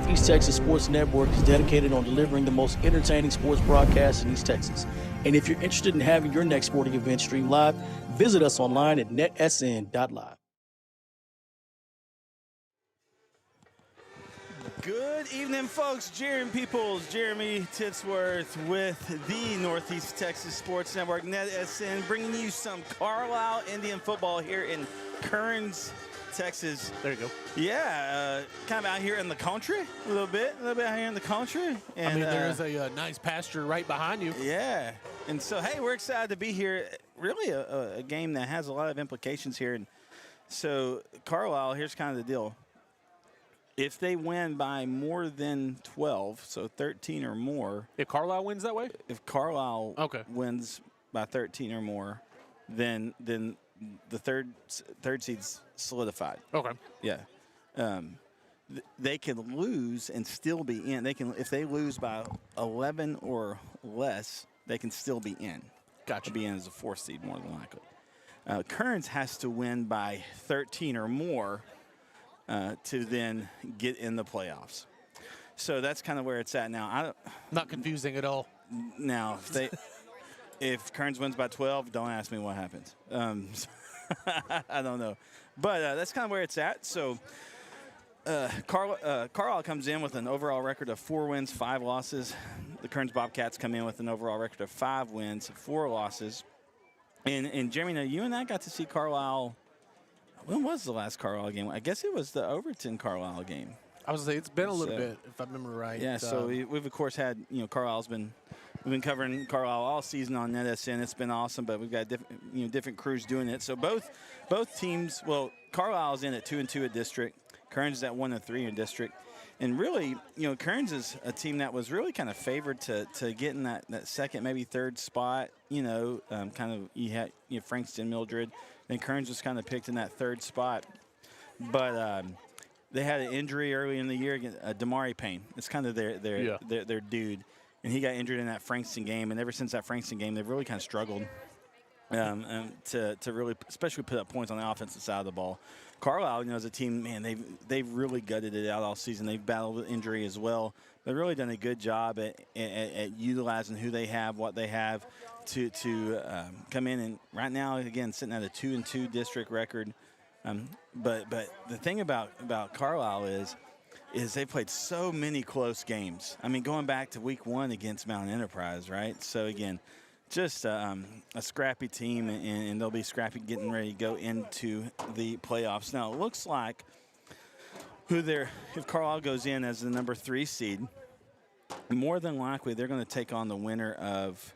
Northeast Texas Sports Network is dedicated on delivering the most entertaining sports broadcasts in East Texas. And if you're interested in having your next sporting event streamed live, visit us online at netsn.live. Good evening, folks. Jeremy Titsworth with the Northeast Texas Sports Network, NETSN, bringing you some Carlisle Indian football here in Kerens, Texas. There you go. Yeah, kind of out here in the country a little bit out here in the country. And, I mean, there's a nice pasture right behind you. Yeah, and so, hey, we're excited to be here. Really a game that has a lot of implications here. And so, Carlisle, here's kind of the deal. If they win by more than 12, so 13 or more. If Carlisle wins that way? If Carlisle wins by 13 or more, then the third seed's solidified. Okay. Yeah. They can lose and still be in. If they lose by 11 or less, they can still be in. Gotcha. Be in as a 4th seed more than likely. Kerens has to win by 13 or more to then get in the playoffs. So that's kind of where it's at now. Not confusing at all. Now, if Kerens wins by 12, don't ask me what happens. I don't know. But that's kind of where it's at. So Carlisle comes in with an overall record of 4 wins, 5 losses. The Kerens Bobcats come in with an overall record of 5 wins, 4 losses. And Jeremy, now you and I got to see Carlisle. When was the last Carlisle game? I guess it was the Overton Carlisle game. I was going to say, it's been a little bit, if I remember right. Yeah, so we've of course had, Carlisle's been, we've been covering Carlisle all season on NETSN. It's been awesome, but we've got different crews doing it. So both teams, well, Carlisle's in at 2-2 at district. Kerens is at 1-3 in district. And really, Kerens is a team that was really kind of favored to get in that second, maybe third spot. Kind of you had Frankston, Mildred. Then Kerens was kind of picked in that third spot. But they had an injury early in the year against Damari Payne. It's kind of their dude. And he got injured in that Frankston game. And ever since that Frankston game, they've really kind of struggled to really, especially put up points on the offensive side of the ball. Carlisle, as a team, man, they've really gutted it out all season. They've battled with injury as well. They've really done a good job at utilizing who they have, what they have, to come in. And right now, again, sitting at a 2-2 district record. But the thing about Carlisle is they played so many close games. I mean, going back to week 1 against Mountain Enterprise, right? So again, just a scrappy team, and they'll be scrappy getting ready to go into the playoffs. Now, it looks like if Carlisle goes in as the number 3 seed, more than likely they're going to take on the winner of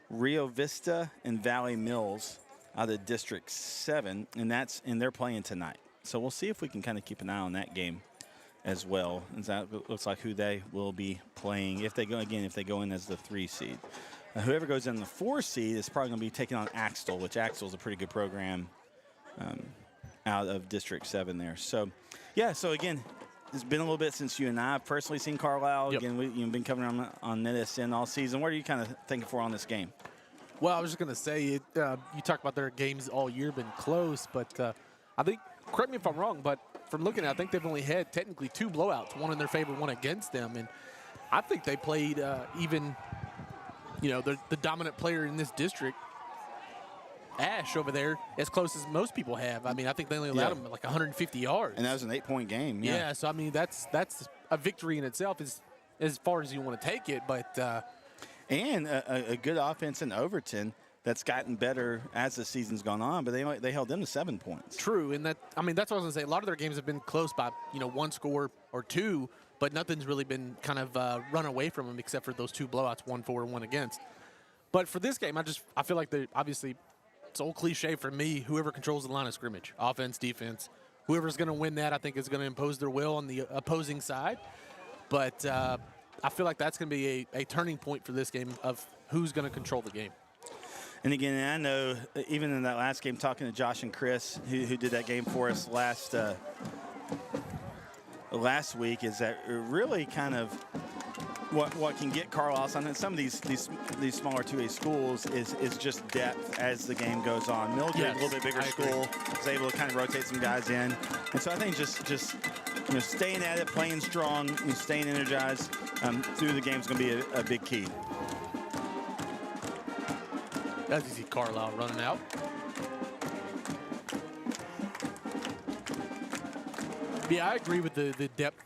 Rio Vista and Valley Mills out of District 7, and they're playing tonight. So we'll see if we can kind of keep an eye on that game as well. And that looks like who they will be playing if they go in as the 3 seed. Whoever goes in the 4 seed is probably going to be taking on Axtell, which Axtell is a pretty good program out of District 7 there. So, yeah, so again, it's been a little bit since you and I have personally seen Carlisle. Yep. Again, we've been covering them on NETSN all season. What are you kind of thinking for on this game? Well, I was just going to say, you talked about their games all year been close, but I think, correct me if I'm wrong, but from looking at it, I think they've only had technically 2 blowouts, one in their favor, one against them. And I think they played even – the dominant player in this district, Ash over there, as close as most people have. I mean, I think they only allowed him like 150 yards. And that was an 8-point game. Yeah, so I mean, that's a victory in itself as far as you want to take it. But and a good offense in Overton that's gotten better as the season's gone on, but they held them to 7 points. True, and that's what I was going to say. A lot of their games have been close by 1 score or 2. But nothing's really been kind of run away from them except for those 2 blowouts, 1 for and 1 against. But for this game, I feel like obviously it's old cliche for me, whoever controls the line of scrimmage, offense, defense, whoever's going to win that, I think is going to impose their will on the opposing side. But I feel like that's going to be a turning point for this game of who's going to control the game. And again, I know even in that last game, talking to Josh and Chris, who did that game for us last week, is that really kind of what can get Carlisle on some of these smaller 2A schools is just depth as the game goes on. Mildred, a little bit bigger school, is able to kind of rotate some guys in. And so I think just staying at it, playing strong, staying energized through the game is going to be a big key. As you see Carlisle running out. Yeah, I agree with the depth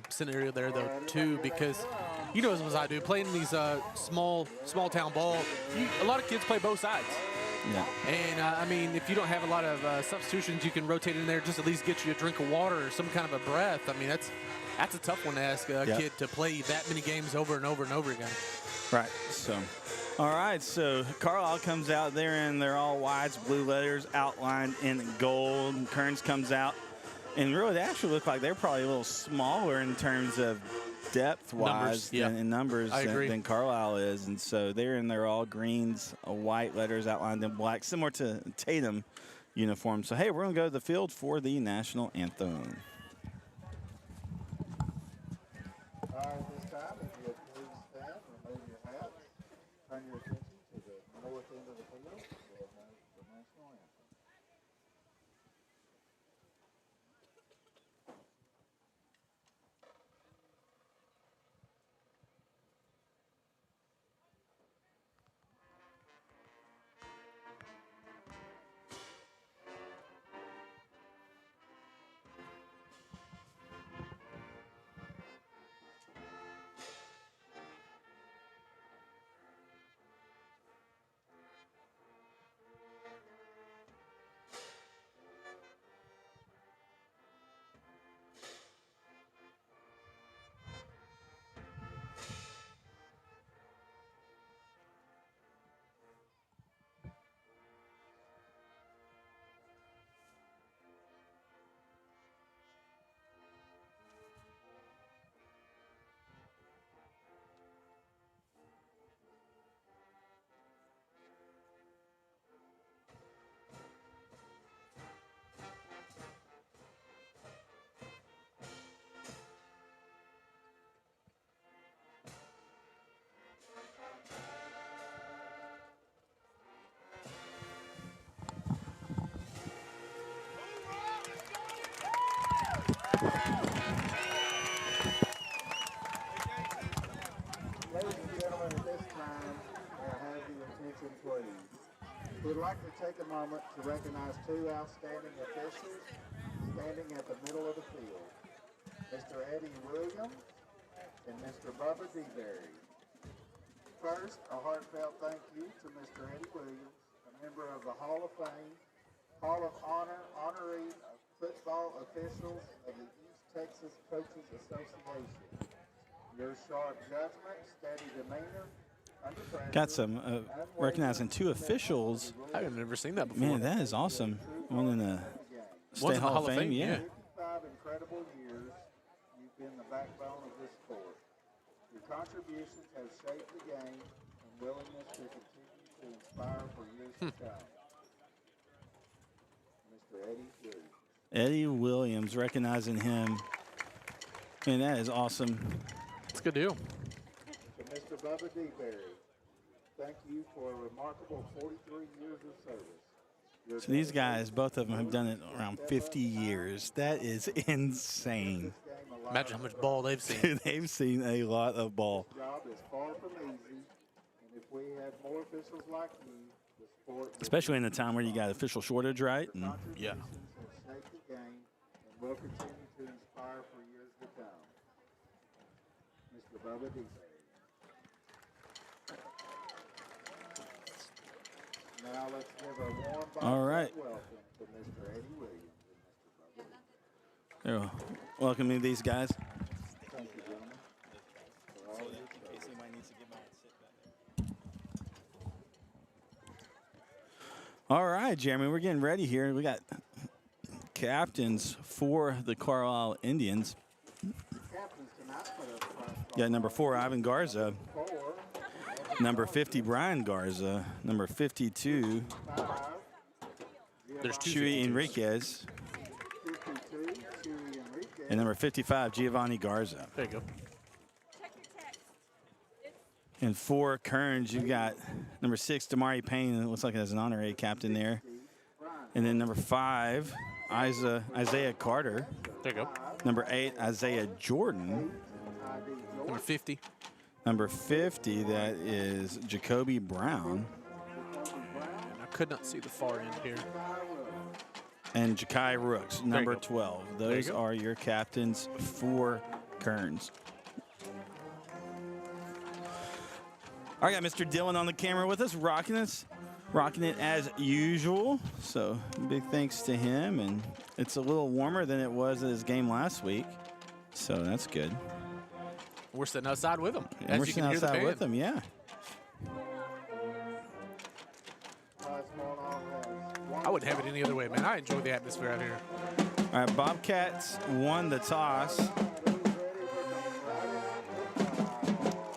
scenario there, though, too, because you know as well as I do, playing these small town ball, a lot of kids play both sides. Yeah. And, I mean, if you don't have a lot of substitutions, you can rotate in there, just at least get you a drink of water or some kind of a breath. I mean, that's a tough one to ask a kid to play that many games over and over and over again. Right. So, all right. So Carlisle comes out there, and they're all whites, blue letters outlined in gold. And Kerens comes out, and really they actually look like they're probably a little smaller in terms of depth-wise in numbers than Carlisle is. And so they're in their all greens, white letters outlined in black, similar to Tatum uniform. So, hey, we're going to go to the field for the national anthem. All right, this time, if you'll please stand, remove your hats, turn your attention to the north end of the field for the national anthem. Ladies and gentlemen, at this time, I have the attention, please. We'd like to take a moment to recognize two outstanding officials standing at the middle of the field, Mr. Eddie Williams and Mr. Bubba DeBerry. First, a heartfelt thank you to Mr. Eddie Williams, a member of the Hall of Fame, Hall of Honor, honoree of football officials of the East Texas Coaches Association. Your sharp judgment, steady demeanor, under pressure. Got some recognizing two officials. I've never seen that before. Man, that is awesome. One in the One's State in the Hall of Fame, yeah. 55 incredible years, you've been the backbone of this sport. Your contributions have shaped the game and willingness to continue to inspire for years to come. Mr. Eddie Williams. Eddie Williams, recognizing him. Man, that is awesome. It's a good deal. To Mr. Bubba DeBerry, thank you for a remarkable 43 years of service. So these guys, both of them have done it around 50 years. That is insane. Imagine how much ball they've seen. Dude, they've seen a lot of ball. This job is far from easy, and if we had more officials like you, the sport would Especially in a time where you got official shortage, right? And Yeah. have shaped the game and will continue to inspire for years to come. Mr. Bubba DeBerry. Now let's give a warm All right. welcome to Mr. Eddie Williams and Mr. Bubba DeBerry. they're welcoming these guys. Thank you, gentlemen. For all your service. All right, Jeremy, we're getting ready here. We got captains for the Carlisle Indians. Captains tonight put up front. Got number 4, Ivan Garza. 4, Number 50, Brian Garza. Number 52, 5, There's two Chuy 52s. Enriquez. 52, Chuy Enriquez. And number 55, Giovanni Garza. There you go. And for Kerens, you've got number 6, Damari Payne. It looks like there's an honorary captain there. And then number 5, Isaiah Carter. There you go. Number 8, Isaiah Jordan. Number 50. Number 50, that is Jacoby Brown. And I could not see the far end here. And Ja'Kai Rooks, number 12. Those are your captains for Kerens. All right, got Mr. Dillon on the camera with us, rocking it as usual. So big thanks to him. And it's a little warmer than it was at his game last week. So that's good. We're sitting outside with him. And we're sitting outside with him, yeah. I wouldn't have it any other way, man. I enjoy the atmosphere out here. All right, Bobcats won the toss.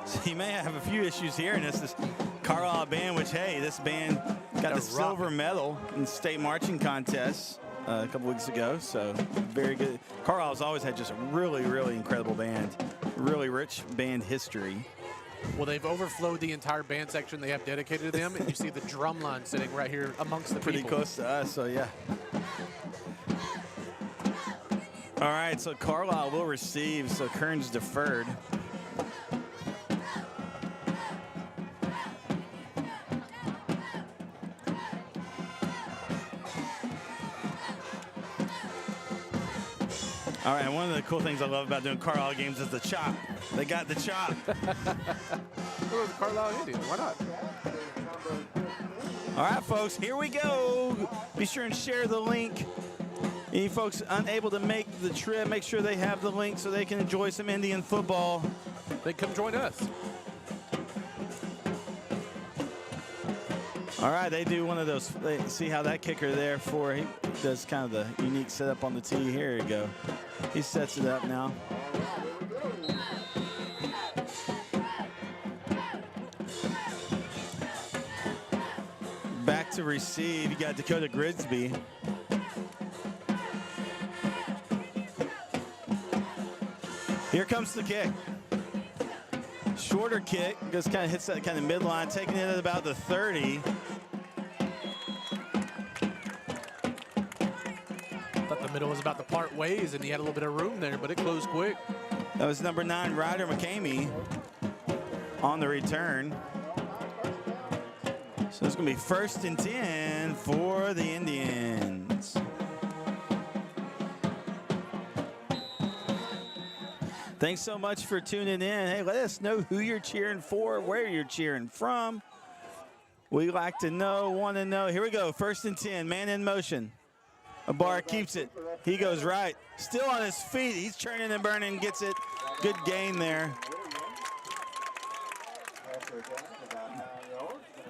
So you may have a few issues here, and this is Carlisle band, which, hey, this band got the silver medal in the state marching contest a couple weeks ago, so very good. Carlisle's always had just a really, really incredible band, really rich band history. Well, they've overflowed the entire band section they have dedicated to them, and you see the drum line sitting right here amongst the pretty people. Close to us, so yeah. All right, so Carlisle will receive, so Kerens deferred. All right, one of the cool things I love about doing Carlisle games is the chop. They got the chop. Well, the Carlisle Indians, why not? All right, folks, here we go. Be sure and share the link. Any folks unable to make the trip, make sure they have the link so they can enjoy some Indian football. They come join us. All right, they do one of those. See how that kicker there he does kind of the unique setup on the tee. Here you go. He sets it up now. Back to receive. You got Dakota Grigsby. Here comes the kick. Shorter kick, just kind of hits that kind of midline, taking it at about the 30. Thought the middle was about to part ways, and he had a little bit of room there, but it closed quick. That was number 9, Ryder McCamey, on the return. So it's going to be 1st and 10 for the Indians. Thanks so much for tuning in. Hey, let us know who you're cheering for, where you're cheering from. We like to know, want to know. Here we go, 1st and 10, man in motion. Abar keeps it. He goes right. Still on his feet. He's churning and burning, gets it. Good gain there.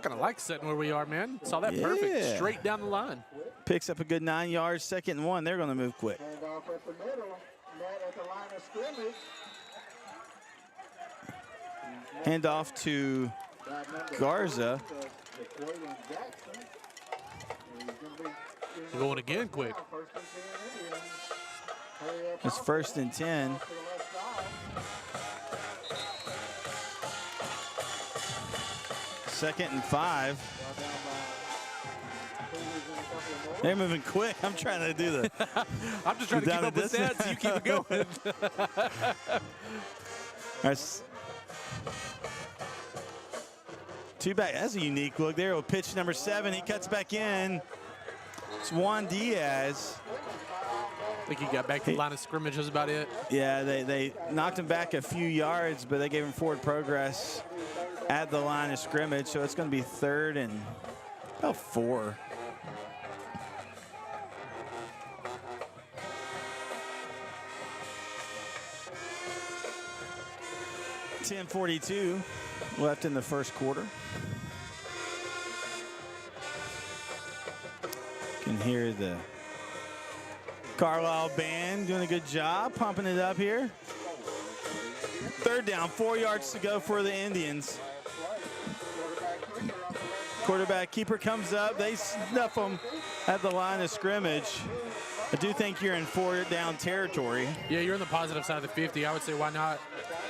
Kind of like sitting where we are, man. Saw that perfect, straight down the line. Picks up a good 9 yards, 2nd and 1. They're going to move quick. Hand off at the middle, net at the line of scrimmage. Hand off to Garza. We're going again quick. It's 1st and 10. Second and 5. They're moving quick. I'm trying to do the. I'm just trying to keep up with stats. You keep it going. That's two back. That's a unique look there. With pitch number 7, he cuts back in. It's Juan Diaz. I think he got back to the line of scrimmage. Was about it. Yeah, they knocked him back a few yards, but they gave him forward progress at the line of scrimmage. So it's going to be 3rd and about 4. .42 left in the first quarter. You can hear the Carlisle band doing a good job pumping it up here. 3rd down, 4 yards to go for the Indians. Quarterback keeper comes up. They snuff him at the line of scrimmage. I do think you're in 4 down territory. Yeah, you're on the positive side of the 50. I would say, why not?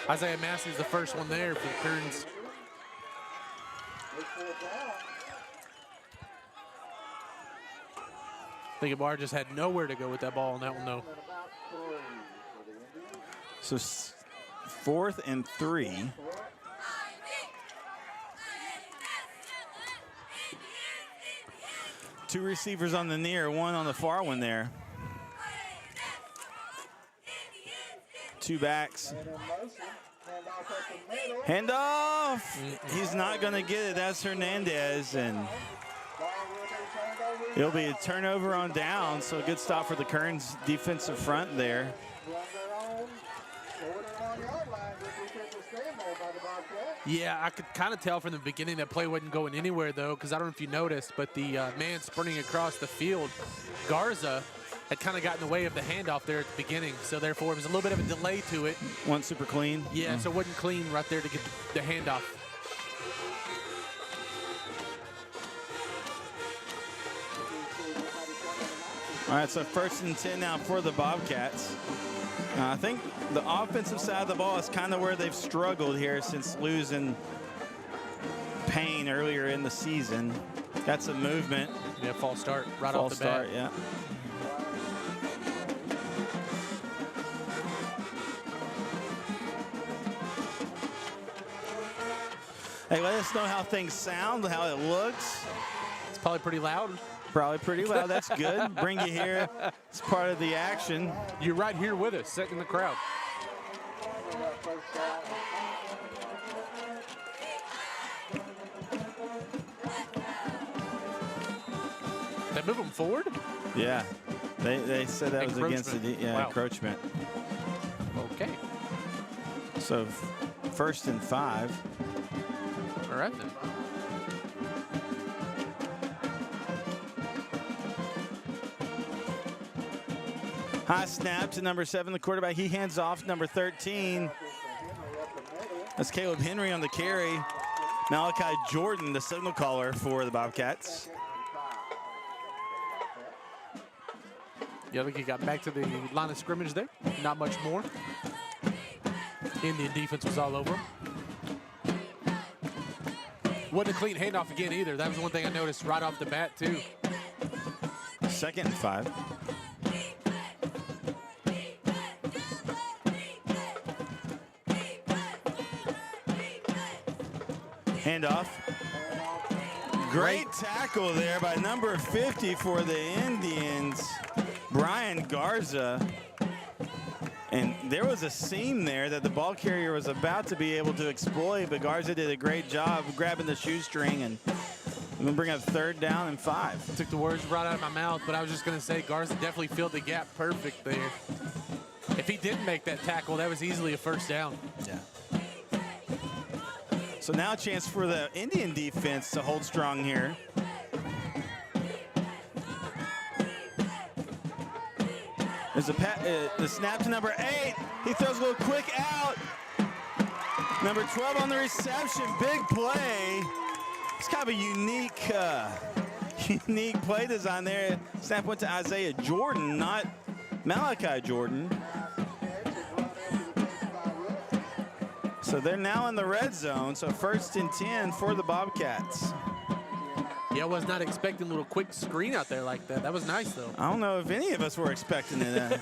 Isaiah Massey's the first one there for the Kerens. I think Abar just had nowhere to go with that ball on that one, though. So 4th and 3. Two receivers on the near, one on the far one there. Two backs. Handoff. He's not going to get it. That's Hernandez, and it'll be a turnover on down. So a good stop for the Kerens defensive front there. Yeah, I could kind of tell from the beginning that play wasn't going anywhere, though, because I don't know if you noticed, but the man sprinting across the field, Garza, had kind of gotten in the way of the handoff there at the beginning. So, therefore, it was a little bit of a delay to it. Wasn't super clean? Yeah, so it wasn't clean right there to get the handoff. All right, so 1st and 10 now for the Bobcats. I think the offensive side of the ball is kind of where they've struggled here since losing Payne earlier in the season. Got some movement. Yeah, false start right False off the bat. start, yeah. Hey, let us know how things sound, how it looks. It's probably pretty loud. Probably pretty loud. That's good. Bring you here. It's part of the action. You're right here with us, sitting in the crowd. They move them forward? Yeah. They said that was against the encroachment. Okay. So 1st and 5. All right, then. High snap to number 7, the quarterback. He hands off number 13. That's Caleb Henry on the carry. Malachi Jordan, the signal caller for the Bobcats. Yeah, I think he got back to the line of scrimmage there. Not much more. Indian defense was all over him. Wasn't a clean handoff again either. That was one thing I noticed right off the bat, too. 2nd and 5. Handoff. Great tackle there by number 50 for the Indians, Brian Garza. And there was a seam there that the ball carrier was about to be able to exploit, but Garza did a great job grabbing the shoestring, and we're going to bring up 3rd down and 5. Took the words right out of my mouth, but I was just going to say Garza definitely filled the gap perfect there. If he didn't make that tackle, that was easily a 1st down. Yeah. So now a chance for the Indian defense to hold strong here. There's the snap to number 8. He throws a little quick out. Number 12 on the reception. Big play. It's kind of a unique play design there. Snap went to Isaiah Jordan, not Malachi Jordan. So they're now in the red zone. So 1st and 10 for the Bobcats. Yeah, I was not expecting a little quick screen out there like that. That was nice, though. I don't know if any of us were expecting it.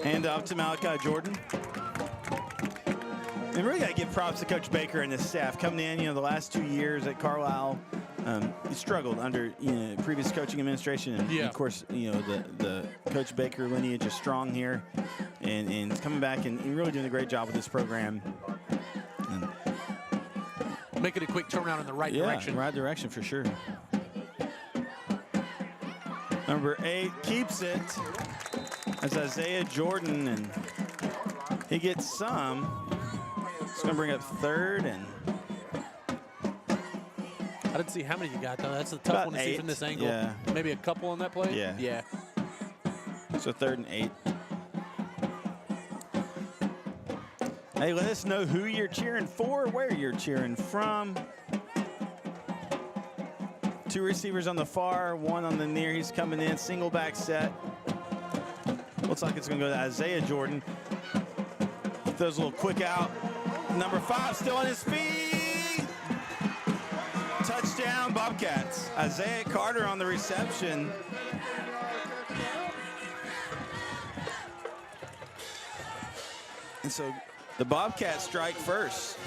Hand off to Malachi Jordan. And really got to give props to Coach Baker and his staff coming in. The last 2 years at Carlisle, he struggled under previous coaching administration, and of course, the Coach Baker lineage is strong here, and coming back and really doing a great job with this program. And making a quick turnaround in the right direction. Right direction for sure. Number 8 keeps it. That's Isaiah Jordan, and he gets some. It's going to bring up 3rd and. I didn't see how many you got, though. That's a tough one to see from this angle. Yeah. Maybe a couple on that play? Yeah. So 3rd and 8. Hey, let us know who you're cheering for, where you're cheering from. 2 receivers on the far, 1 on the near. He's coming in, single back set. Looks like it's going to go to Isaiah Jordan. throws a little quick out. Number 5 still on his feet. Touchdown, Bobcats. Isaiah Carter on the reception. And so the Bobcats strike first.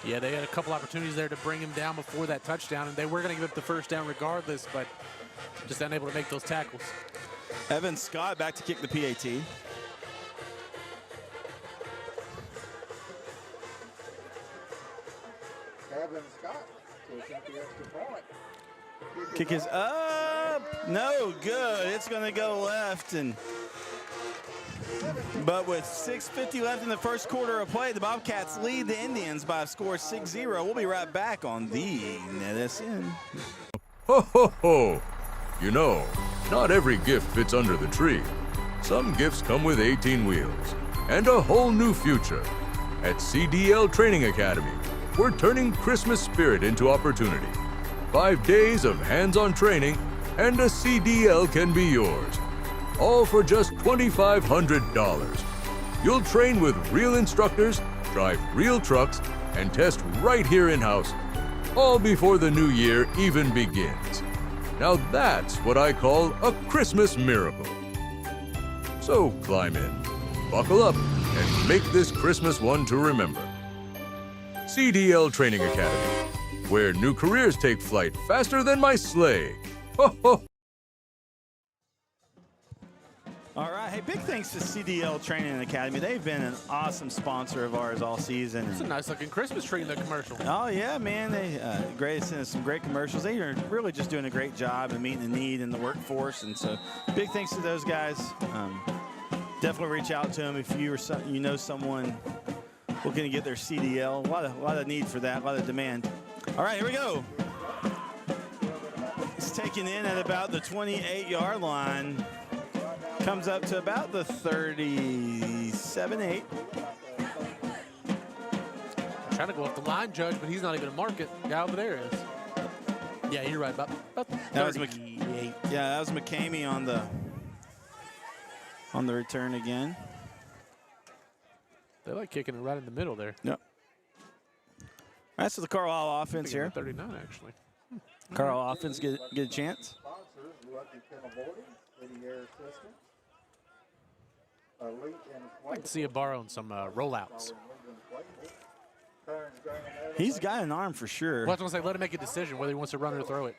Yeah, they had a couple opportunities there to bring him down before that touchdown, and they were going to give up the first down regardless, but just unable to make those tackles. Evan Scott back to kick the PAT. Evan Scott taking the extra point. Kick is up. No good. It's going to go left. But with 6:50 left in the first quarter of play, the Bobcats lead the Indians by a score 6-0. We'll be right back on the NETSN. Ho, ho, ho. You know, not every gift fits under the tree. Some gifts come with 18 wheels and a whole new future. At CDL Training Academy, we're turning Christmas spirit into opportunity. 5 days of hands-on training and a CDL can be yours. All for just $2,500. You'll train with real instructors, drive real trucks, and test right here in-house, all before the new year even begins. Now that's what I call a Christmas miracle. So climb in, buckle up, and make this Christmas one to remember. CDL Training Academy, where new careers take flight faster than my sleigh. Ho, ho. All right. Hey, big thanks to CDL Training Academy. They've been an awesome sponsor of ours all season. It's a nice looking Christmas tree in the commercial. Oh, yeah, man. They sent us some great commercials. They are really just doing a great job and meeting the need in the workforce. And so big thanks to those guys. Definitely reach out to them if you know someone looking to get their CDL. A lot of need for that, a lot of demand. All right, here we go. It's taken in at about the 28-yard line. Comes up to about the 37-8. Trying to go off the line, Judge, but he's not even a market. Guy over there is. Yeah, you're right. About 38. That was McCamey on the return again. They like kicking it right in the middle there. Yep. All right, so the Carlisle offense here. 39, actually. Carlisle offense get a chance. Sponsors, Lucky Kennel Boarding, City Air System, Elite and I can see a borrow on some rollouts. He's got an arm for sure. Well, I was going to say, let him make a decision whether he wants to run or throw it.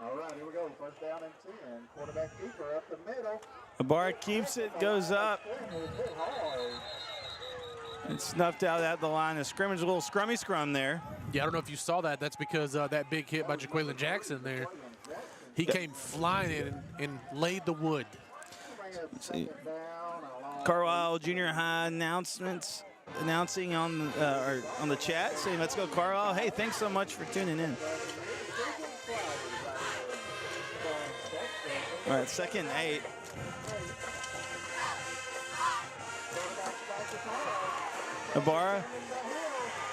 All right, here we go. First down and 10. Quarterback keeper up the middle. Barr keeps it, goes up. And snuffed out at the line of scrimmage. A little scrummy scrum there. Yeah, I don't know if you saw that. That's because that big hit by Jaquaylin Jackson there. He came flying in and laid the wood. See. Carlisle Junior High announcing on the chat saying, let's go Carlisle. Hey, thanks so much for tuning in. All right, 2nd and 8. Ibarra,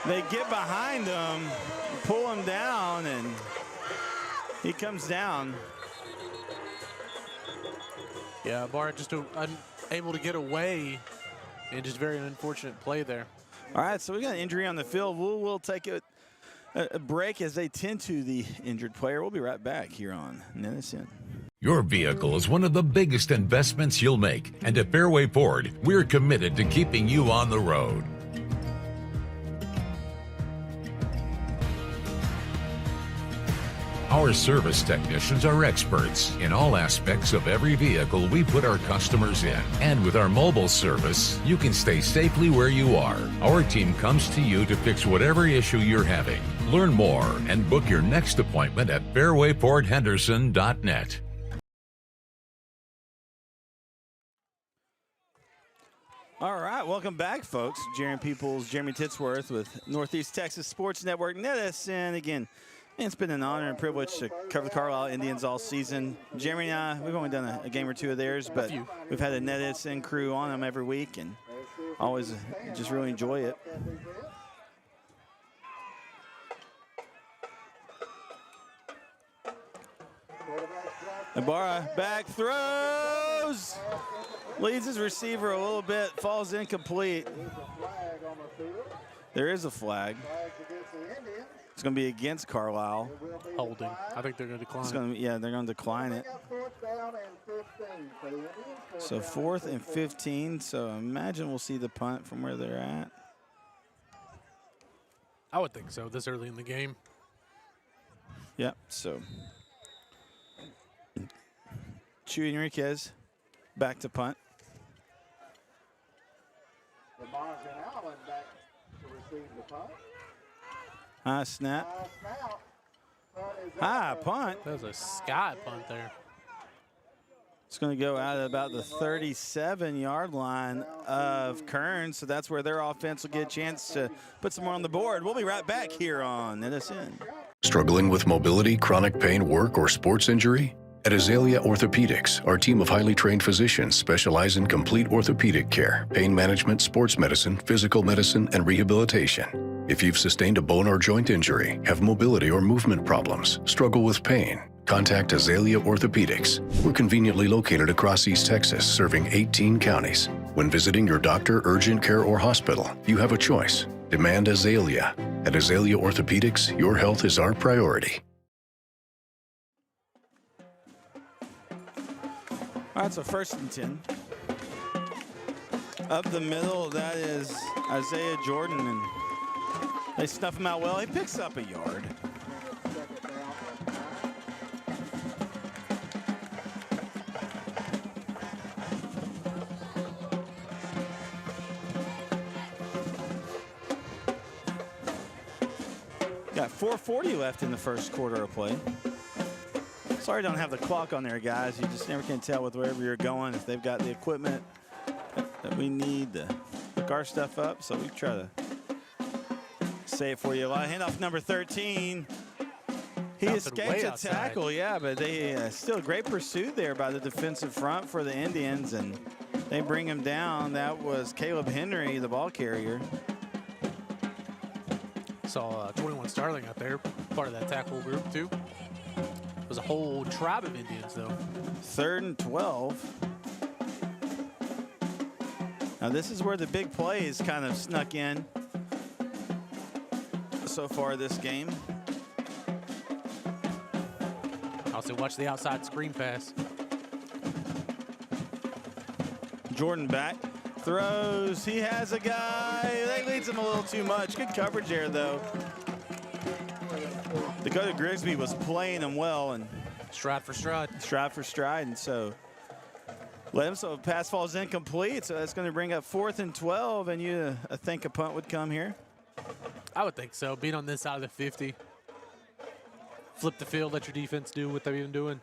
they get behind him, pull him down, and he comes down. Yeah, Ibarra just unable to get away, and just very unfortunate play there. All right, so we got an injury on the field. We'll take a break as they tend to the injured player. We'll be right back here on NETSN. Your vehicle is one of the biggest investments you'll make, and at Fairway Ford, we're committed to keeping you on the road. Our service technicians are experts in all aspects of every vehicle we put our customers in. And with our mobile service, you can stay safely where you are. Our team comes to you to fix whatever issue you're having. Learn more and book your next appointment at fairwayfordhenderson.net. All right, welcome back, folks. Jeremy Peoples, Jeremy Titsworth with Northeast Texas Sports Network, NETSN. Again, it's been an honor and privilege to cover the Carlisle Indians all season. Jeremy and I, we've only done a game or two of theirs, but we've had a NETSN crew on them every week, and always just really enjoy it. Ibarra back throws. Leads his receiver a little bit, falls incomplete. There is a flag. It's going to be against Carlisle. Holding. I think they're going to decline. It's going to, yeah, they're going to decline it. So 4th and 15. So imagine we'll see the punt from where they're at. I would think so, this early in the game. Yep, so Chuy Enriquez back to punt. Lamar Allen back to receive the punt. High snap. Punt is High punt. That was a sky punt there. It's going to go out at about the 37-yard line of Kerens, so that's where their offense will get a chance to put some more on the board. We'll be right back here on NETSN. Struggling with mobility, chronic pain, work, or sports injury? At Azalea Orthopedics, our team of highly trained physicians specialize in complete orthopedic care, pain management, sports medicine, physical medicine, and rehabilitation. If you've sustained a bone or joint injury, have mobility or movement problems, struggle with pain, contact Azalea Orthopedics. We're conveniently located across East Texas, serving 18 counties. When visiting your doctor, urgent care, or hospital, you have a choice. Demand Azalea. At Azalea Orthopedics, your health is our priority. All right, so 1st and 10. Up the middle, that is Isaiah Jordan, and they snuff him out well. He picks up a yard. Got 4:40 left in the first quarter of play. Sorry I don't have the clock on there, guys. You just never can tell with wherever you're going if they've got the equipment that we need to hook our stuff up. So we try to say it for you. Handoff number 13. He escapes a tackle, yeah, but they still a great pursuit there by the defensive front for the Indians, and they bring him down. That was Caleb Henry, the ball carrier. Saw 21 Starling out there, part of that tackle group too. It was a whole tribe of Indians though. 3rd and 12. Now this is where the big plays kind of snuck in so far this game. Also watch the outside screen pass. Jordan back, throws, he has a guy. That leads him a little too much. Good coverage there though. Dakota Grigsby was playing him well, and stride for stride. Stride for stride, and so let him, so pass falls incomplete, so that's going to bring up 4th and 12, and you think a punt would come here? I would think so, being on this side of the 50. Flip the field, let your defense do what they've been doing.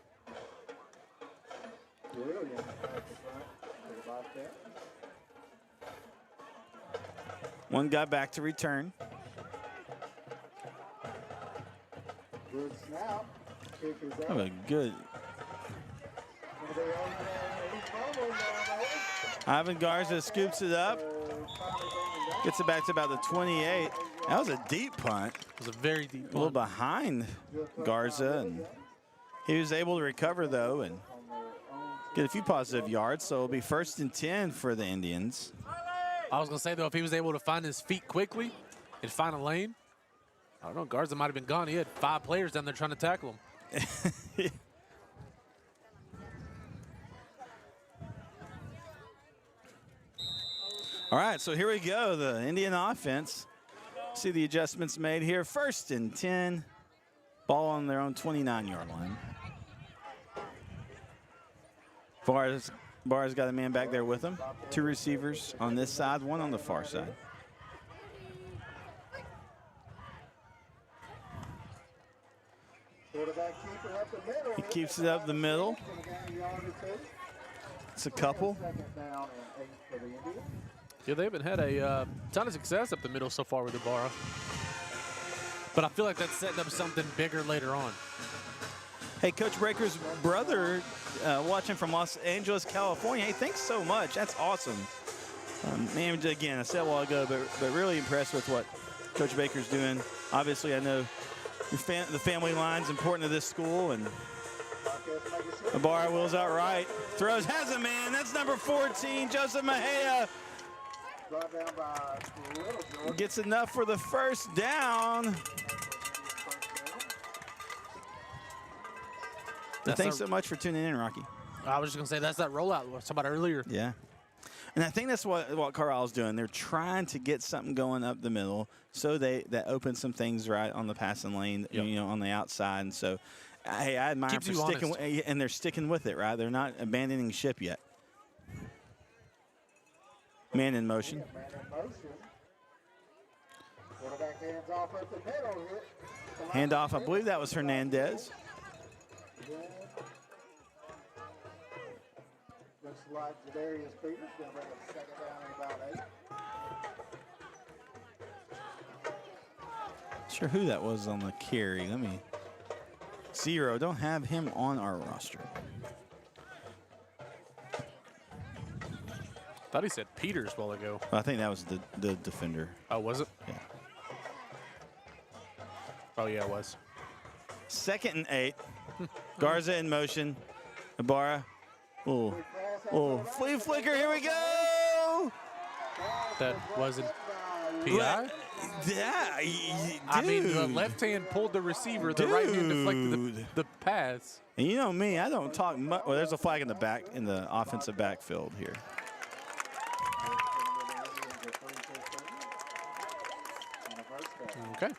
One guy back to return. Good snap. Kick is Have out. a good. Ivan Garza scoops it up. Gets it back to about the 28. That was a deep punt. It was a very deep punt. A little behind Garza, and he was able to recover though and get a few positive yards. So it'll be 1st and 10 for the Indians. I was gonna say though, if he was able to find his feet quickly and find a lane, I don't know, Garza might have been gone. He had 5 players down there trying to tackle him. All right, so here we go. The Indian offense. See the adjustments made here. 1st and 10. Ball on their own 29-yard line. Barr's got a man back there with him. 2 receivers on this side, 1 on the far side. He keeps it up the middle. It's a couple. Yeah, they haven't had a ton of success up the middle so far with Ibarra. But I feel like that's setting up something bigger later on. Hey, Coach Breaker's brother, watching from Los Angeles, California. Hey, thanks so much. That's awesome. Man, again, I said a while ago, but really impressed with what Coach Baker's doing. Obviously, I know the family line's important to this school, and Ibarra wheels out right. Throws, has a man. That's number 14, Joseph Mejia. Brought down by Little George. Gets enough for the first down. Thanks so much for tuning in, Rocky. I was just going to say, that's that rollout we talked about earlier. Yeah. And I think that's what Carlisle's doing. They're trying to get something going up the middle so that opens some things right on the passing lane, you know, on the outside. And so, hey, I admire Keeps for you sticking honest. and they're sticking with it, right? They're not abandoning ship yet. Man in motion. Man in motion. Quarterback hands off at the middle. Handoff, I believe that was Hernandez. Looks like Jadarius Peters going to bring up second down in about 8. Sure who that was on the carry. Let me. 0. Don't have him on our roster. Thought he said Peters a while ago. I think that was the defender. Oh, was it? Yeah. Oh, yeah, it was. 2nd and 8. Garza in motion. Ibarra. Flea flicker. Here we go. That wasn't PI? Yeah. I mean, the left hand pulled the receiver. The right hand deflected the pass. And you know me, I don't talk much. Well, there's a flag in the offensive backfield here. Okay.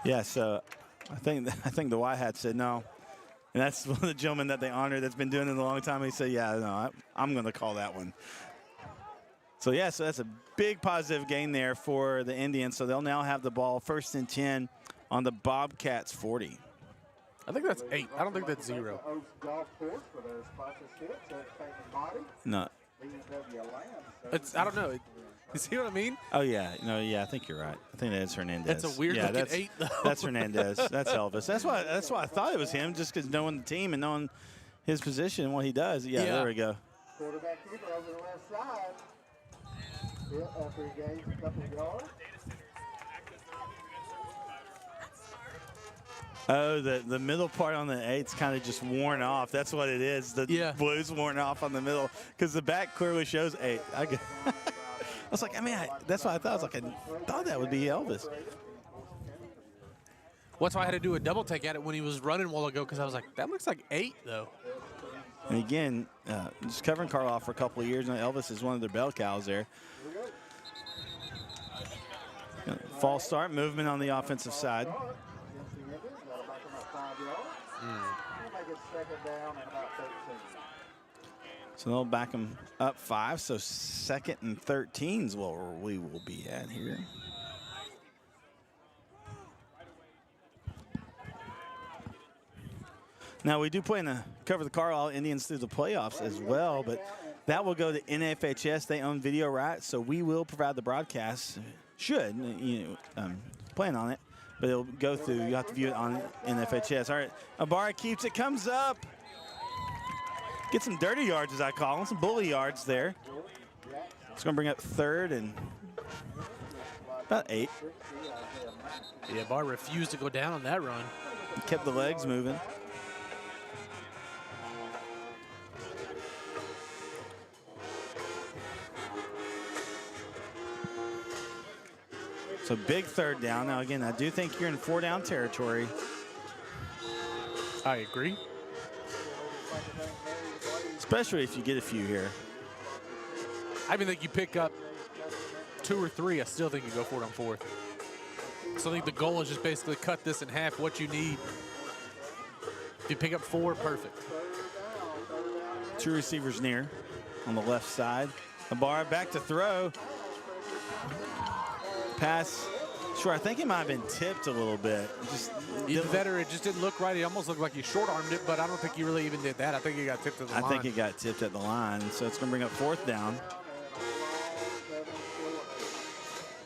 Yeah, so I think the Y hat said no. And that's one of the gentlemen that they honor that's been doing it a long time. He said, yeah, no, I'm going to call that one. So, yeah, so that's a big positive gain there for the Indians. So they'll now have the ball 1st and 10 on the Bobcats 40. I think that's 8. I don't think that's 0. No. It's, I don't know. You see what I mean? Oh, yeah. No, yeah, I think you're right. I think that's Hernandez. That's a weird looking 8, though. That's Hernandez. That's Elvis. That's why I thought it was him, just because knowing the team and knowing his position and what he does. Yeah, there we go. Quarterback keeper over the left side. After he gains a couple of yards. Oh, the middle part on the 8's kind of just worn off. That's what it is. The blue's worn off on the middle because the back clearly shows 8. I was like, that's what I thought. I was like, I thought that would be Elvis. That's why I had to do a double take at it when he was running a while ago because I was like, that looks like 8, though. And again, just covering Carlisle for a couple of years, and Elvis is one of their bell cows there. False start, movement on the offensive side. So they'll back them up 5. So 2nd and 13's where we will be at here. Now, we do plan to cover the Carlisle Indians through the playoffs as well, but that will go to NFHS. They own video rights, so we will provide the broadcast. Plan on it, but it'll go through. You have to view it on NFHS. All right, Ibarra keeps it, comes up. Get some dirty yards, as I call them, some bully yards there. It's going to bring up 3rd and about 8. Yeah, Ibarra refused to go down on that run. Kept the legs moving. So big 3rd down. Now, again, I do think you're in 4-down territory. I agree. Especially if you get a few here. I even think you pick up 2 or 3. I still think you go for it on 4th. So I think the goal is just basically cut this in half, what you need. If you pick up 4, perfect. 2 receivers near on the left side. Ibarra back to throw. Pass. Sure, I think it might have been tipped a little bit. Either that or it just didn't look right. It almost looked like he short-armed it, but I don't think he really even did that. I think he got tipped at the line. I think it got tipped at the line, so it's going to bring up 4th down.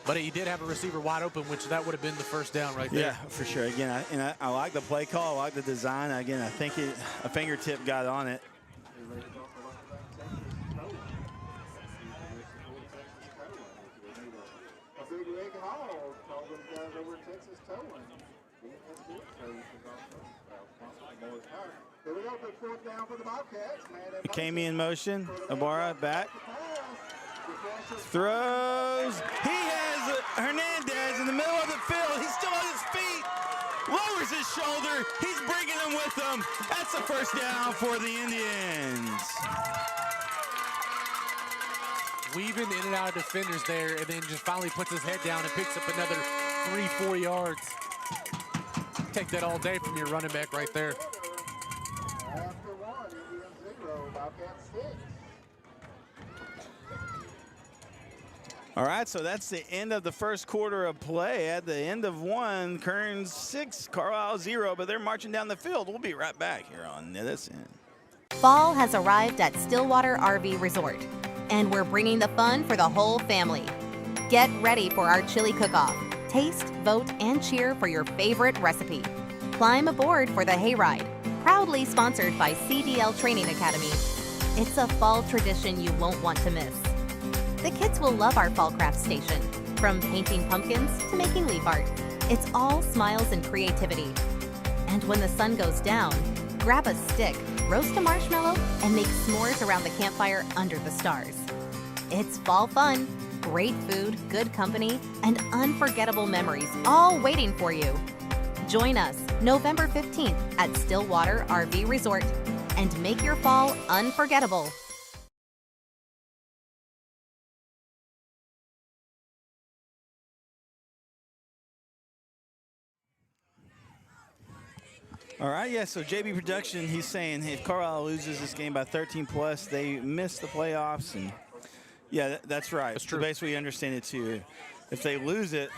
But he did have a receiver wide open, which that would have been the 1st down right there. Yeah, for sure. Again, I like the play call. I like the design. Again, I think a fingertip got on it. Here we go, big fourth down for the Bobcats. Kamey in motion. Ibarra back. Throws. He has Hernandez in the middle of the field. He's still on his feet. Lowers his shoulder. He's bringing him with him. That's the first down for the Indians. Weaving in and out of defenders there, and then just finally puts his head down and picks up another 3-4 yards. Take that all day from your running back right there. After 1, Indians 0, Bobcats 6. All right, so that's the end of the first quarter of play. At the end of 1, Kerens 6, Carlisle 0, but they're marching down the field. We'll be right back here on NETSN. Fall has arrived at Stillwater RV Resort, and we're bringing the fun for the whole family. Get ready for our chili cook-off. Taste, vote, and cheer for your favorite recipe. Climb aboard for the hayride, proudly sponsored by CDL Training Academy. It's a fall tradition you won't want to miss. The kids will love our fall craft station, from painting pumpkins to making leaf art. It's all smiles and creativity. And when the sun goes down, grab a stick, roast a marshmallow, and make s'mores around the campfire under the stars. It's fall fun, great food, good company, and unforgettable memories all waiting for you. Join us November 15th at Stillwater RV Resort and make your fall unforgettable. All right, yeah, so JB Production, he's saying if Carlisle loses this game by 13 plus, they miss the playoffs. And yeah, that's right. That's true. The base we understand it too. If they lose it,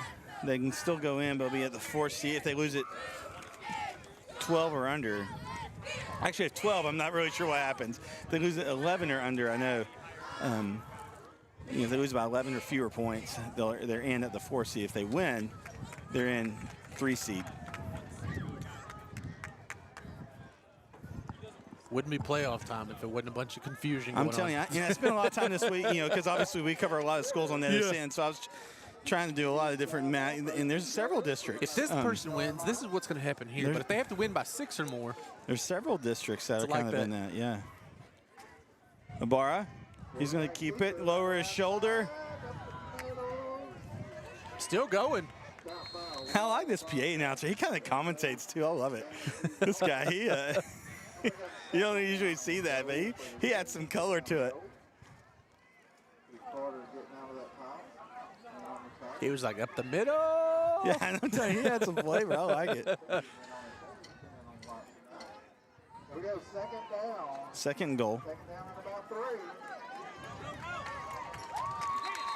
they can still go in, but they'll be at the 4th seed. If they lose it 12 or under, actually at 12, I'm not really sure what happens. If they lose it 11 or under, I know. If they lose by 11 or fewer points, they're in at the 4th seed. If they win, they're in 3 seed. Wouldn't be playoff time if it wasn't a bunch of confusion I'm going telling on. you, I spent a lot of time this week, because obviously we cover a lot of schools on NETSN, so I was trying to do a lot of different and there's several districts. If this person wins, this is what's going to happen here. But if they have to win by 6 or more, there's several districts that are like kind of that. in that, yeah. Ibarra, he's going to keep it, lower his shoulder. still going. I like this PA announcer. He kind of commentates too. I love it. This guy, you don't usually see that, but he adds some color to it. He was like up the middle. Yeah, I'm telling you, he had some flavor. I like it. Here we go, second down. Second goal. Second down and about 3.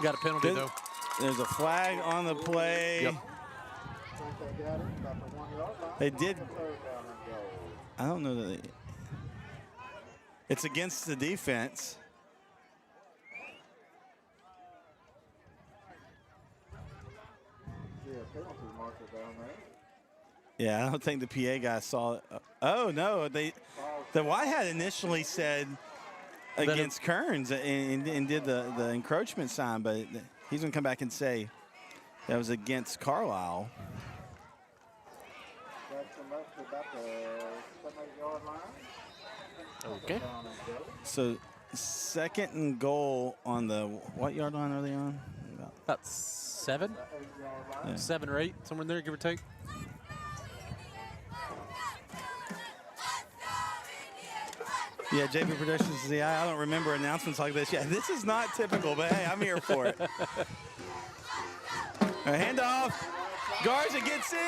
Got a penalty, though. There's a flag on the play. Yep. They got it about the 1 yard line. They did. Third down and goal. I don't know that it's against the defense. See a penalty marker down there. Yeah, I don't think the PA guy saw it. Oh no, the White had initially said against Kerens and did the encroachment sign, but he's gonna come back and say that was against Carlisle. That's up to about the 7-8 yard line. Okay. Down and go. So second and goal on the, what yard line are they on? About 7? 8 yard line. 7 or 8, somewhere in there, give or take. Yeah, JP Productions. Yeah, I don't remember announcements like this. Yeah, this is not typical, but hey, I'm here for it. A handoff. Garza gets in.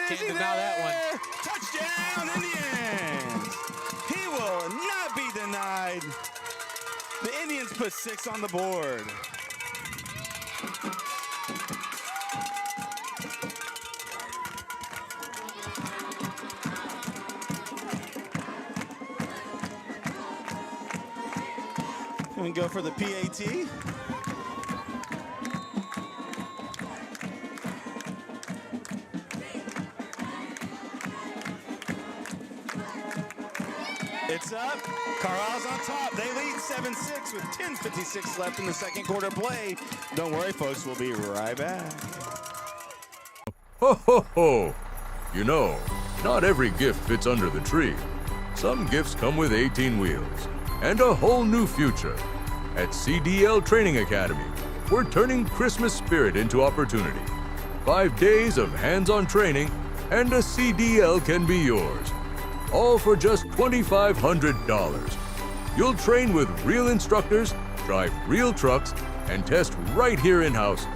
Can't deny that Touchdown, Indians. He will not be denied. The Indians put 6 on the board. We go for the PAT. It's up. Carlisle's on top. They lead 7-6 with 10:56 left in the second quarter play. Don't worry, folks. We'll be right back. Ho, ho, ho! You know, not every gift fits under the tree. Some gifts come with 18 wheels and a whole new future. At CDL Training Academy, we're turning Christmas spirit into opportunity. 5 days of hands-on training and a CDL can be yours. All for just $2,500. You'll train with real instructors, drive real trucks, and test right here in-house,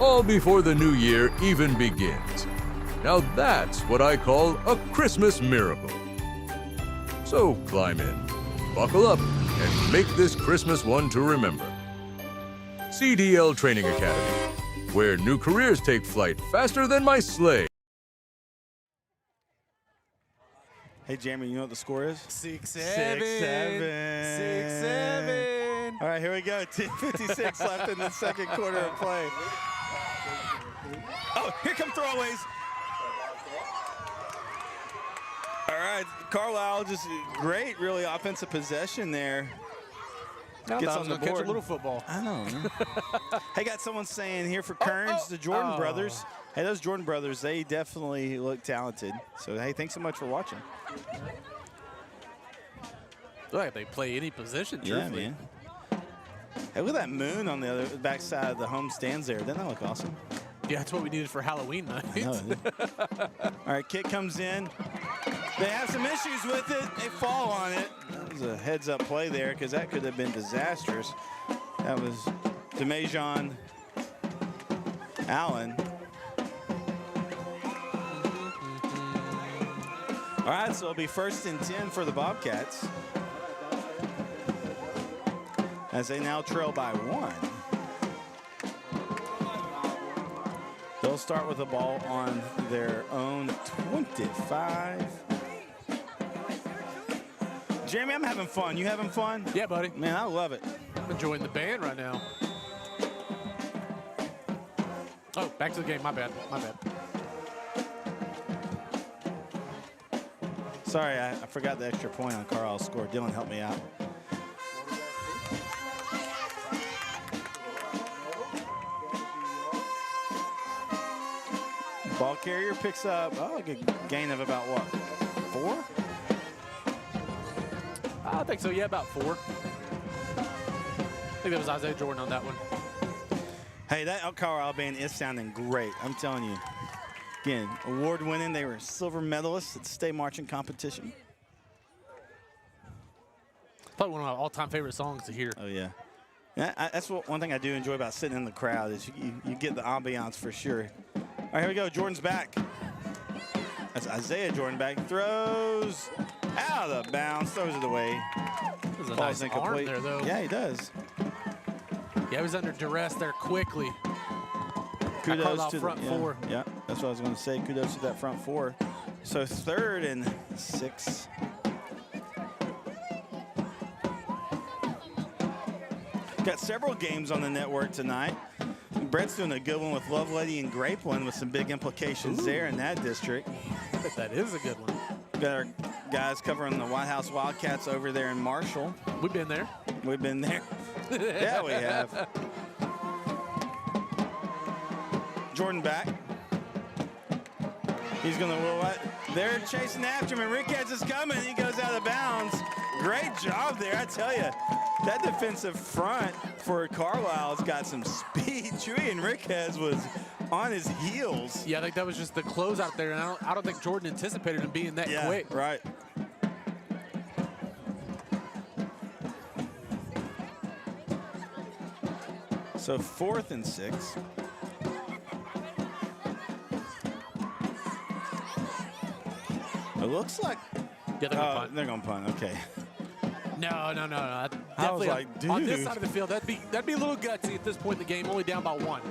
all before the new year even begins. Now that's what I call a Christmas miracle. So climb in, buckle up, and make this Christmas one to remember. CDL Training Academy, where new careers take flight faster than my sleigh. Hey, Jeremy, you know what the score is? 6-7. 6-7. 6-7. All right, here we go. 10:56 left in the second quarter of play. Oh, here come throwaways. All right, Carlisle just great, really offensive possession there. Gets on the board. Catch a little football. I know. Hey, got someone saying here for Kerens, the Jordan brothers. Hey, those Jordan brothers, they definitely look talented. So, hey, thanks so much for watching. Look like they play any position, truthfully. Yeah, man. Hey, look at that moon on the other backside of the home stands there. Doesn't that look awesome? Yeah, that's what we needed for Halloween night. All right, kick comes in. They have some issues with it. They fall on it. That was a heads-up play there because that could have been disastrous. That was DeMajon Allen. All right, so it'll be 1st and 10 for the Bobcats as they now trail by 1. They'll start with the ball on their own 25. Jeremy, I'm having fun. You having fun? Yeah, buddy. Man, I love it. I'm enjoying the band right now. Oh, back to the game. My bad. My bad. Sorry, I forgot the extra point on Carlisle's score. Dylan, help me out. Ball carrier picks up, a gain of about what, 4? I think so, yeah, about 4. I think that was Isaiah Jordan on that one. Hey, that Carlisle band is sounding great. I'm telling you. Again, award-winning. They were silver medalists at the state marching competition. Probably one of my all-time favorite songs to hear. Oh, yeah. That's one thing I do enjoy about sitting in the crowd is you get the ambiance for sure. All right, here we go. Jordan's back. That's Isaiah Jordan back. Throws out of bounds. Throws it away. There's a nice arm there, though. Yeah, he does. Yeah, he was under duress there quickly. Kudos to front four. Yeah, that's what I was going to say. Kudos to that front 4. So 3rd and 6. Got several games on the network tonight. Brett's doing a good one with Lovelady and Grapeland with some big implications there in that district. I bet that is a good one. Got our guys covering the White House Wildcats over there in Marshall. We've been there. We've been there. Yeah, we have. Jordan back. He's going to will what? They're chasing after him, and Ricketts is coming. He goes out of bounds. Great job there, I tell you. That defensive front for Carlisle has got some speed. Chewy Enriquez was on his heels. Yeah, I think that was just the close out there, and I don't think Jordan anticipated him being that quick. Right. So 4th and 6. It looks like they're going to punt. Okay. No. I was Definitely like, dude. on this side of the field, that'd be a little gutsy at this point in the game, only down by 1.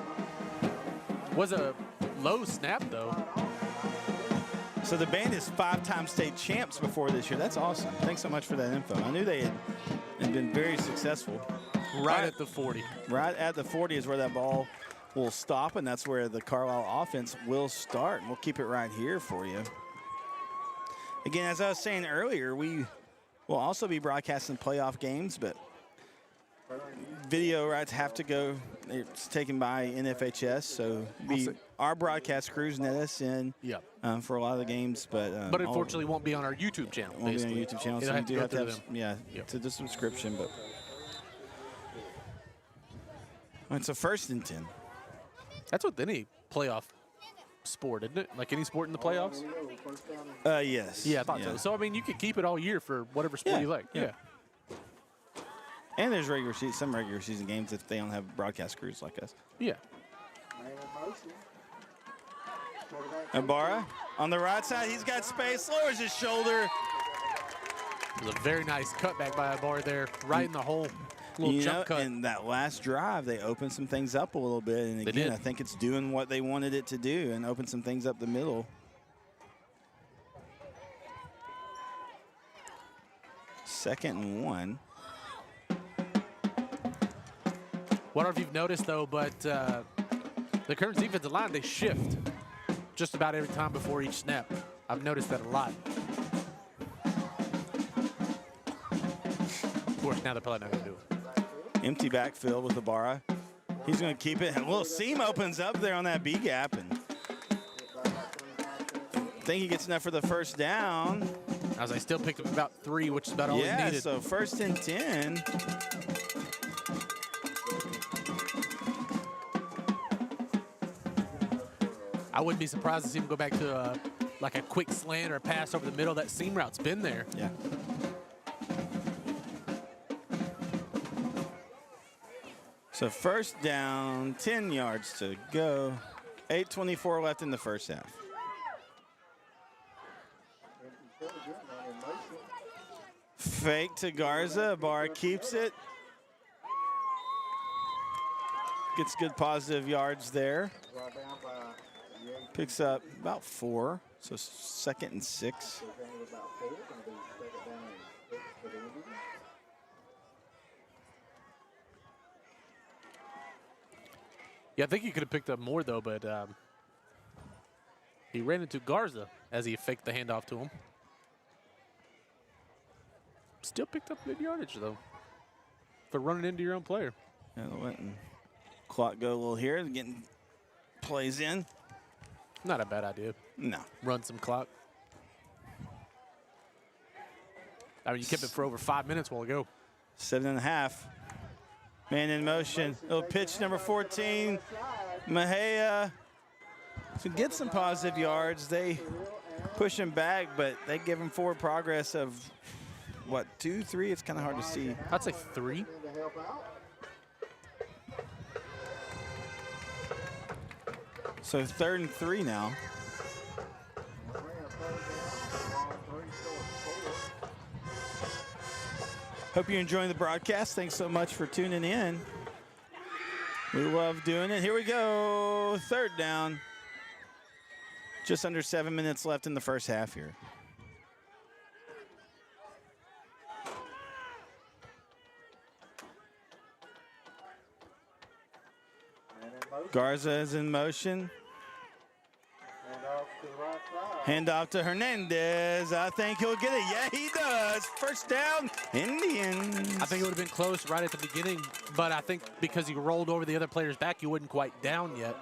Was a low snap, though. So the band is 5-time state champs before this year. That's awesome. Thanks so much for that info. I knew they had been very successful. Right at the 40. Right at the 40 is where that ball will stop, and that's where the Carlisle offense will start. And we'll keep it right here for you. Again, as I was saying earlier, we will also be broadcasting playoff games, but video rights have to go. It's taken by NFHS, so our broadcast crews, NETSN, for a lot of the games. But unfortunately, won't be on our YouTube channel. Won't be on our YouTube channel, so you do have to have to the subscription. But it's a 1st and 10. That's with any playoff sport, isn't it? Like any sport in the playoffs? Yes. Yeah, I thought so. So, I mean, you could keep it all year for whatever sport you like. Yeah. And there's some regular season games if they don't have broadcast crews like us. Yeah. Ibarra on the right side. He's got space. Lowers his shoulder. It was a very nice cutback by Ibarra there, right in the hole. Little jump cut. In that last drive, they opened some things up a little bit. And again, I think it's doing what they wanted it to do and open some things up the middle. Second and 1. I don't know if you've noticed, though, but the Kerens defensive line, they shift just about every time before each snap. I've noticed that a lot. Of course, now they're probably not going to do it. Empty backfield with Ibarra. He's going to keep it. A little seam opens up there on that B gap. And I think he gets enough for the 1st down. As I still picked up about 3, which is about all he needed. Yeah, so 1st and 10. I wouldn't be surprised to see him go back to like a quick slant or a pass over the middle. That seam route's been there. Yeah. So 1st down, 10 yards to go. 8:24 left in the 1st half. Fake to Garza. Barr keeps it. Gets good positive yards there. Picks up about 4. So 2nd and 6. Yeah, I think he could have picked up more, though, but he ran into Garza as he faked the handoff to him. Still picked up good yardage, though, for running into your own player. Yeah, let clock go a little here, getting plays in. Not a bad idea. No. Run some clock. I mean, you kept it for over 5 minutes while ago. 7.5. Man in motion. Little pitch, number 14. Mejia to get some positive yards. They push him back, but they give him forward progress of, what, 2, 3? It's kind of hard to see. I'd say 3. So 3rd and 3 now. Hope you're enjoying the broadcast. Thanks so much for tuning in. We love doing it. Here we go. 3rd down. Just under 7 minutes left in the 1st half here. Garza is in motion. Handoff to Hernandez. I think he'll get it. Yeah, he does. 1st down, Indians. I think it would have been close right at the beginning, but I think because he rolled over the other player's back, he wasn't quite down yet.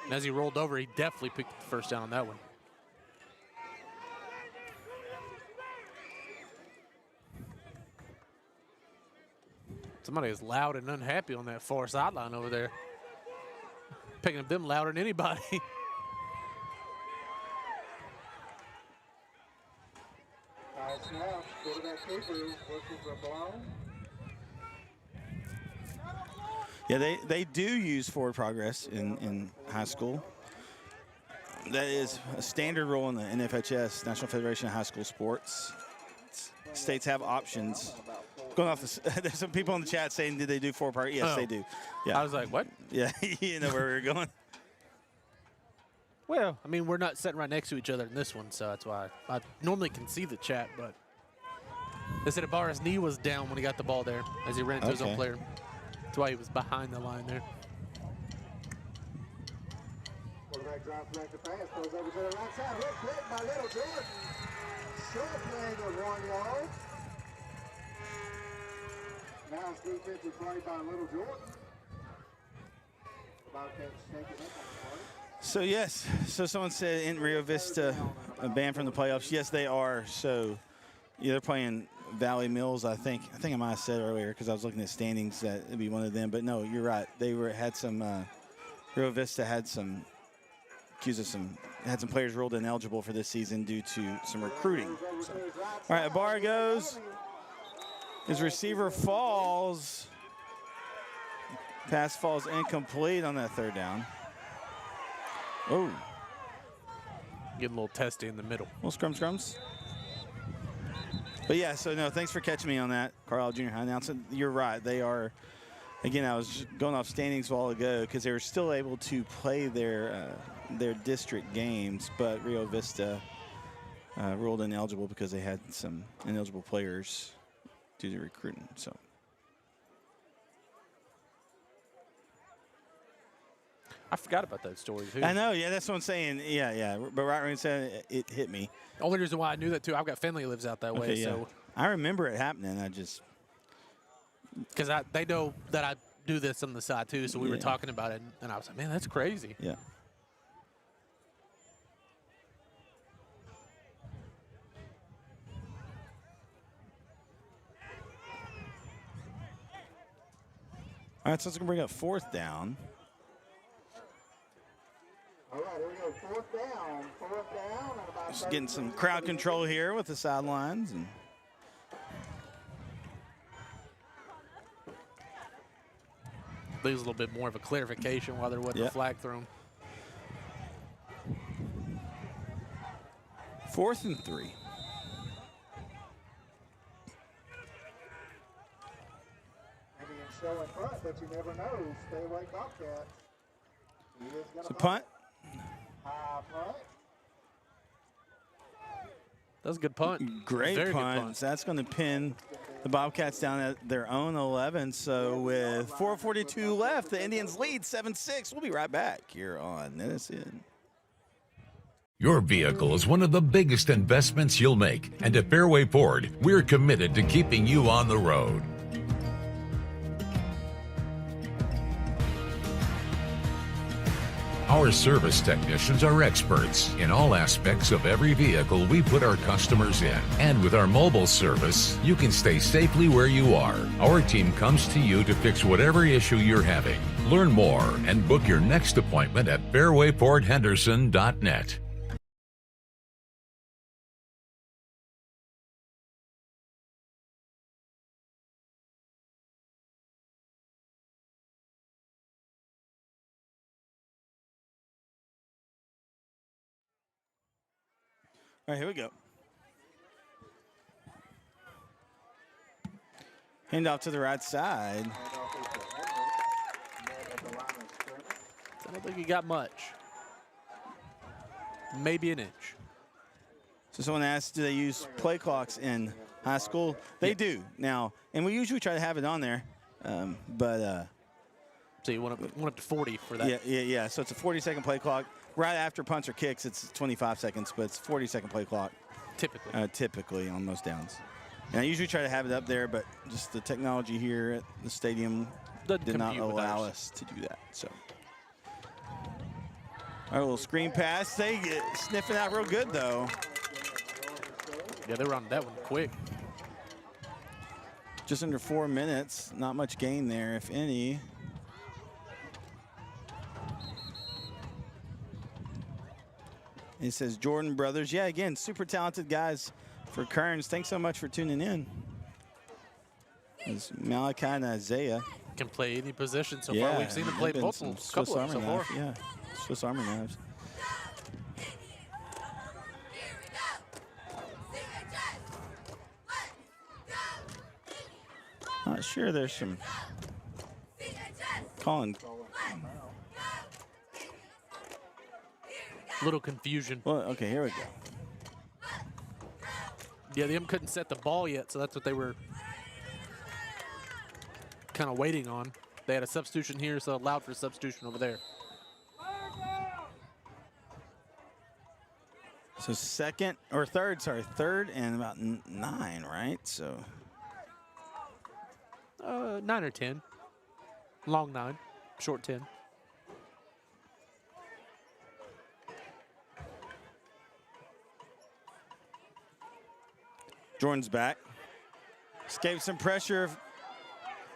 And as he rolled over, he definitely picked up the 1st down on that one. Somebody is loud and unhappy on that far sideline over there. Picking up them louder than anybody. Yeah, they do use forward progress in high school. That is a standard rule in the NFHS, National Federation of High School Sports. States have options. Going off there's some people in the chat saying, did they do forward progress? Yes, they do. Yeah. I was like, what? Yeah, you know where we were going. Well, I mean, we're not sitting right next to each other in this one, so that's why I normally can see the chat, but they said Ibarra's knee was down when he got the ball there as he ran into his own player. That's why he was behind the line there. Quarterback drops back to pass, goes over to the right side. Real quick by Little Jordan. Short playing of 1 yard. Now Nice defensive play by Little Jordan. Bobcats taking up on the play. So yes, so someone said in Rio Vista banned from the playoffs. Yes, they are. So yeah, they're playing Valley Mills. I think I might have said earlier because I was looking at standings that it'd be one of them. But no, you're right. They had some Rio Vista had some players ruled ineligible for this season due to some recruiting. So. All right, Ibarra goes. His receiver falls. Pass falls incomplete on that third down. Oh. Getting a little testy in the middle. Little scrums. But yeah, so no, thanks for catching me on that, Carlisle Junior High. Now, so you're right. They are, again, I was going off standings a while ago because they were still able to play their district games, but Rio Vista ruled ineligible because they had some ineligible players due to recruiting. So. I forgot about that story, too. I know, yeah, that's what I'm saying. Yeah. But right when you said it hit me. The only reason why I knew that, too, I've got family who lives out that way. Yeah. So I remember it happening. I just. Because they know that I do this on the side, too, so we were talking about it, and I was like, man, that's crazy. Yeah. All right, so it's going to bring up fourth down. All right, here we go. Fourth down. And about Just getting some crowd control here with the sidelines. And There's a little bit more of a clarification while there wasn't a flag thrown. 4th and 3. Show in front, but you never know. Stay away, Bobcats. So punt. High punt. That was a good punt. Great Very punt. good punt. So that's going to pin the Bobcats down at their own 11. So with 4:42 left, the Indians lead 7-6. We'll be right back here on NETSN. Your vehicle is one of the biggest investments you'll make, and at Fairway Ford, we're committed to keeping you on the road. Our service technicians are experts in all aspects of every vehicle we put our customers in. And with our mobile service, you can stay safely where you are. Our team comes to you to fix whatever issue you're having. Learn more and book your next appointment at fairwayfordhenderson.net. All right, here we go. Hand off to the right side. I don't think he got much. Maybe an inch. So someone asked, do they use play clocks in high school? They do now, and we usually try to have it on there, but. So you went up to 40 for that. Yeah. So it's a 40-second play clock. Right after punts or kicks, it's 25 seconds, but it's 40-second play clock. Typically on most downs. And I usually try to have it up there, but just the technology here at the stadium did not allow us to do that. So, our little screen pass. They get sniffing out real good, though. Yeah, they were on that one quick. Just under 4 minutes. Not much gain there, if any. It says Jordan Brothers. Yeah, again, super talented guys for Kerens. Thanks so much for tuning in. It's Malachi and Isaiah. Can play any position so far. We've seen them play both of them. Swiss Army knives. Yeah, Swiss Army knives. Not sure there's some calling. Little confusion. Well, okay, here we go. Yeah, them couldn't set the ball yet, so that's what they were kind of waiting on. They had a substitution here, so it allowed for a substitution over there. So third and about 9, right? So 9 or 10. Long 9, short 10. Jordan's back. Escapes some pressure.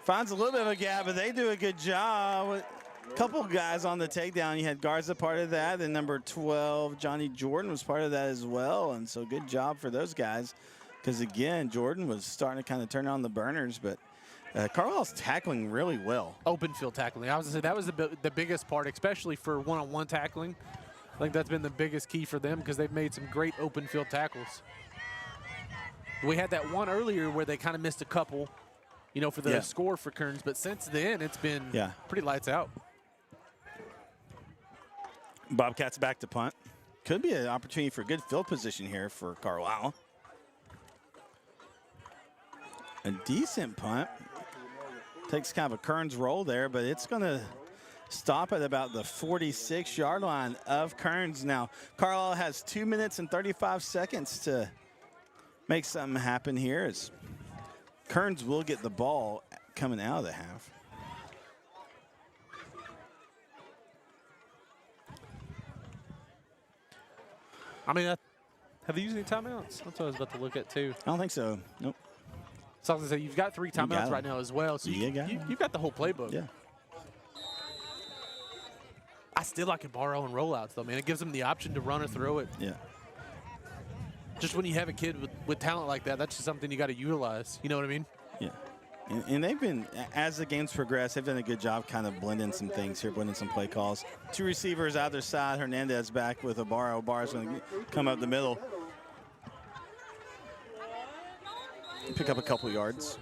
Finds a little bit of a gap, but they do a good job. A couple guys on the takedown. You had Garza part of that, and number 12, Johnny Jordan, was part of that as well. And so good job for those guys. Because, again, Jordan was starting to kind of turn on the burners, but Carlisle's tackling really well. Open field tackling. I was going to say that was the biggest part, especially for one-on-one tackling. I think that's been the biggest key for them because they've made some great open field tackles. We had that one earlier where they kind of missed a couple, you know, for the score for Kerens, but since then it's been pretty lights out. Bobcats back to punt. Could be an opportunity for good field position here for Carlisle. A decent punt. Takes kind of a Kerens roll there, but it's going to stop at about the 46-yard line of Kerens. Now, Carlisle has 2 minutes and 35 seconds to make something happen here, as Kerens will get the ball coming out of the half. I mean, have they used any timeouts? That's what I was about to look at, too. I don't think so. Nope. So I was going to say, you've got 3 timeouts right now as well, so you've got the whole playbook. Yeah. I still like it borrow and rollouts, though, man. It gives them the option to run or throw it. Yeah. Just when you have a kid with talent like that, that's just something you got to utilize. You know what I mean? Yeah. And they've been, as the games progress, they've done a good job kind of blending some things here, blending some play calls. 2 receivers either side. Hernandez back with Ibarra. Ibarra's going to come up the middle. Pick up a couple yards.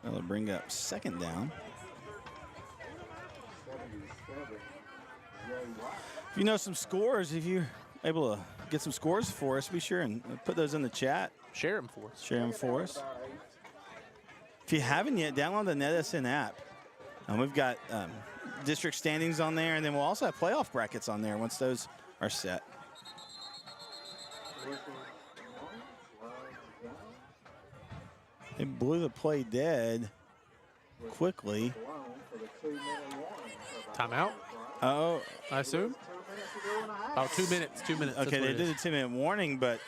That'll bring up 2nd down. If you know some scores, if you're able to get some scores for us, be sure and put those in the chat. Share them for us. Share them for us. If you haven't yet, download the NETSN app. We've got district standings on there, and then we'll also have playoff brackets on there once those are set. They blew the play dead quickly. Timeout? Oh, I assume? Oh, 2 minutes. 2 minutes. Okay, they did a 2-minute warning, but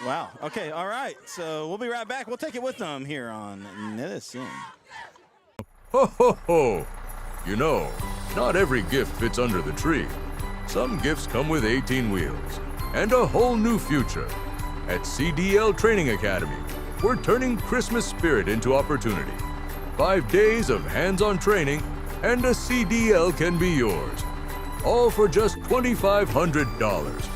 wow. Okay, all right. So we'll be right back. We'll take it with them here on NETSN. Ho, ho, ho! You know, not every gift fits under the tree. Some gifts come with 18 wheels and a whole new future. At CDL Training Academy, we're turning Christmas spirit into opportunity. 5 days of hands-on training and a CDL can be yours. All for just $2,500.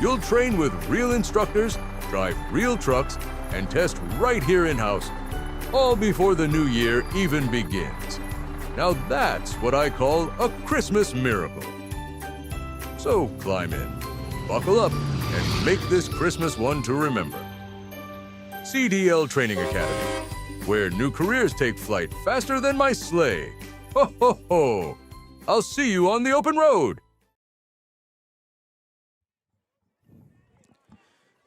You'll train with real instructors, drive real trucks, and test right here in-house, all before the new year even begins. Now that's what I call a Christmas miracle. So climb in, buckle up, and make this Christmas one to remember. CDL Training Academy, where new careers take flight faster than my sleigh. Ho, ho, ho! I'll see you on the open road.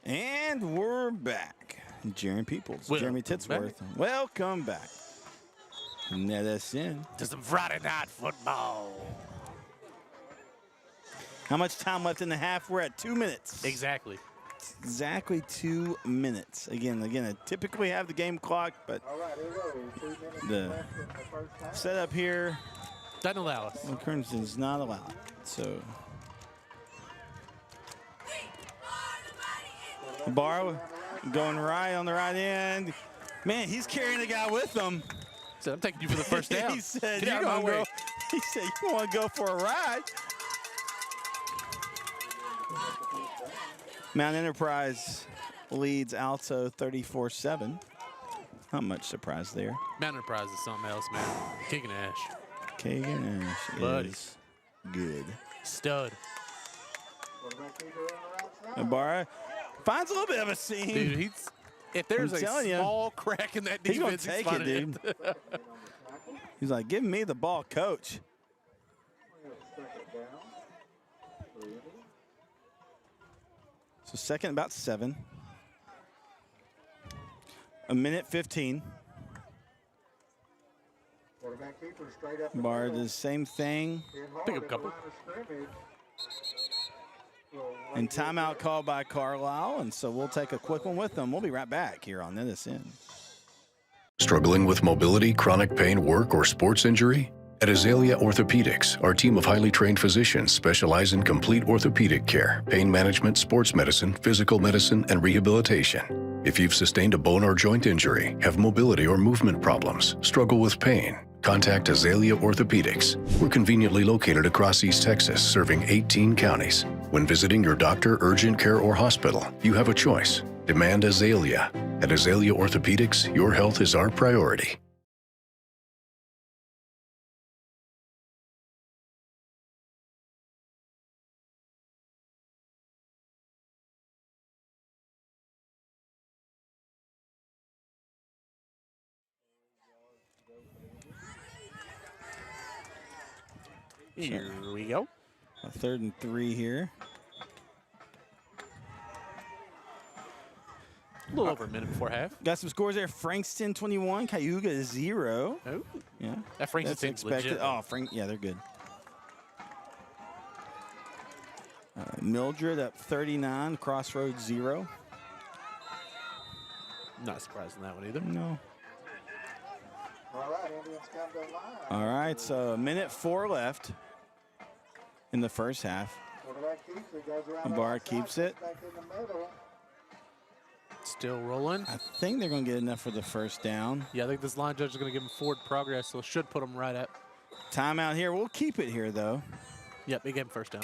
And we're back. Jeremy Peoples, Jeremy Titsworth. Welcome back. NETSN. To some Friday night football. How much time left in the half? We're at 2 minutes. Exactly. Exactly 2 minutes. Again, I typically have the game clock, but the setup here doesn't allow us. Well, Kerens does not allow it. So Barrow going right on the right end. Man, he's carrying the guy with him. So I'm taking you for the first down. He said, Get out of my way. He said, you want to go for a ride? Mount Enterprise leads Alto 34-7. Not much surprise there. Mount Enterprise is something else, man. Kicking ash. Kagan Ash Buddy. is good. Stud. Ibarra finds a little bit of a seam. Dude, if there's I'm a telling you, small crack in that He's going defense, to take it, dude. He's like, give me the ball, coach. So 2nd, about 7. a minute 15. Quarterback keeper straight up the Bar middle. the same thing. Hit hard Pick up at a couple. the line of scrimmage. And timeout called by Carlisle, and so we'll take a quick one with them. We'll be right back here on NETSN. Struggling with mobility, chronic pain, work, or sports injury? At Azalea Orthopedics, our team of highly trained physicians specialize in complete orthopedic care, pain management, sports medicine, physical medicine, and rehabilitation. If you've sustained a bone or joint injury, have mobility or movement problems, struggle with pain, contact Azalea Orthopedics. We're conveniently located across East Texas, serving 18 counties. When visiting your doctor, urgent care, or hospital, you have a choice. Demand Azalea. At Azalea Orthopedics, your health is our priority. Here we go. A 3rd and 3 here. A little over a minute before half. Got some scores there. Frankston 21, Cayuga 0. Oh, Yeah. that Frankston That's team's expected. legit. Oh, yeah, they're good. Mildred up 39, Crossroads 0. Not surprised in that one either. No. All right, Indians come to the line. All right, so a minute 4 left in the first half. Quarterback keeps it, goes around the Bar outside, keeps it. back in the middle. Still rolling. I think they're going to get enough for the first down. Yeah, I think this line judge is going to give him forward progress, so it should put him right at. Timeout here. We'll keep it here, though. Yep, they gave him first down.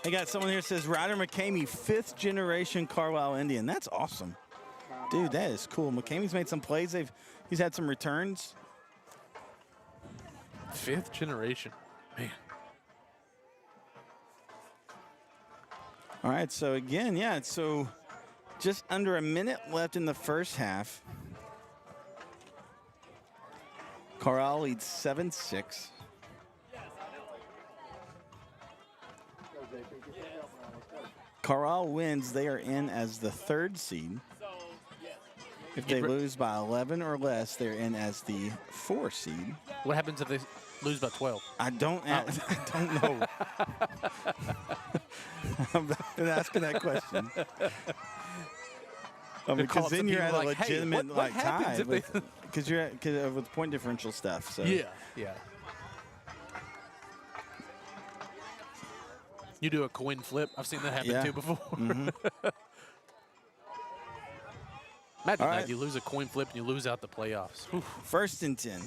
I got someone here that says Ryder McCamey, 5th generation Carlisle Indian. That's awesome. Dude, that is cool. McCamey's made some plays. He's had some returns. 5th generation. Man. All right, so again, yeah, so just under a minute left in the first half. Carlisle leads 7-6. Carlisle wins, they are in as the 3rd seed. If they lose by 11 or less, they're in as the 4 seed. What happens if they lose by 12? I don't know. I've been asking that question. I mean, because then you're at a like, hey, legitimate what tie happens if because you're with point differential stuff. So Yeah. You do a coin flip. I've seen that happen too before. Mm-hmm. Imagine All that. right. You lose a coin flip and you lose out the playoffs. Whew. 1st and 10.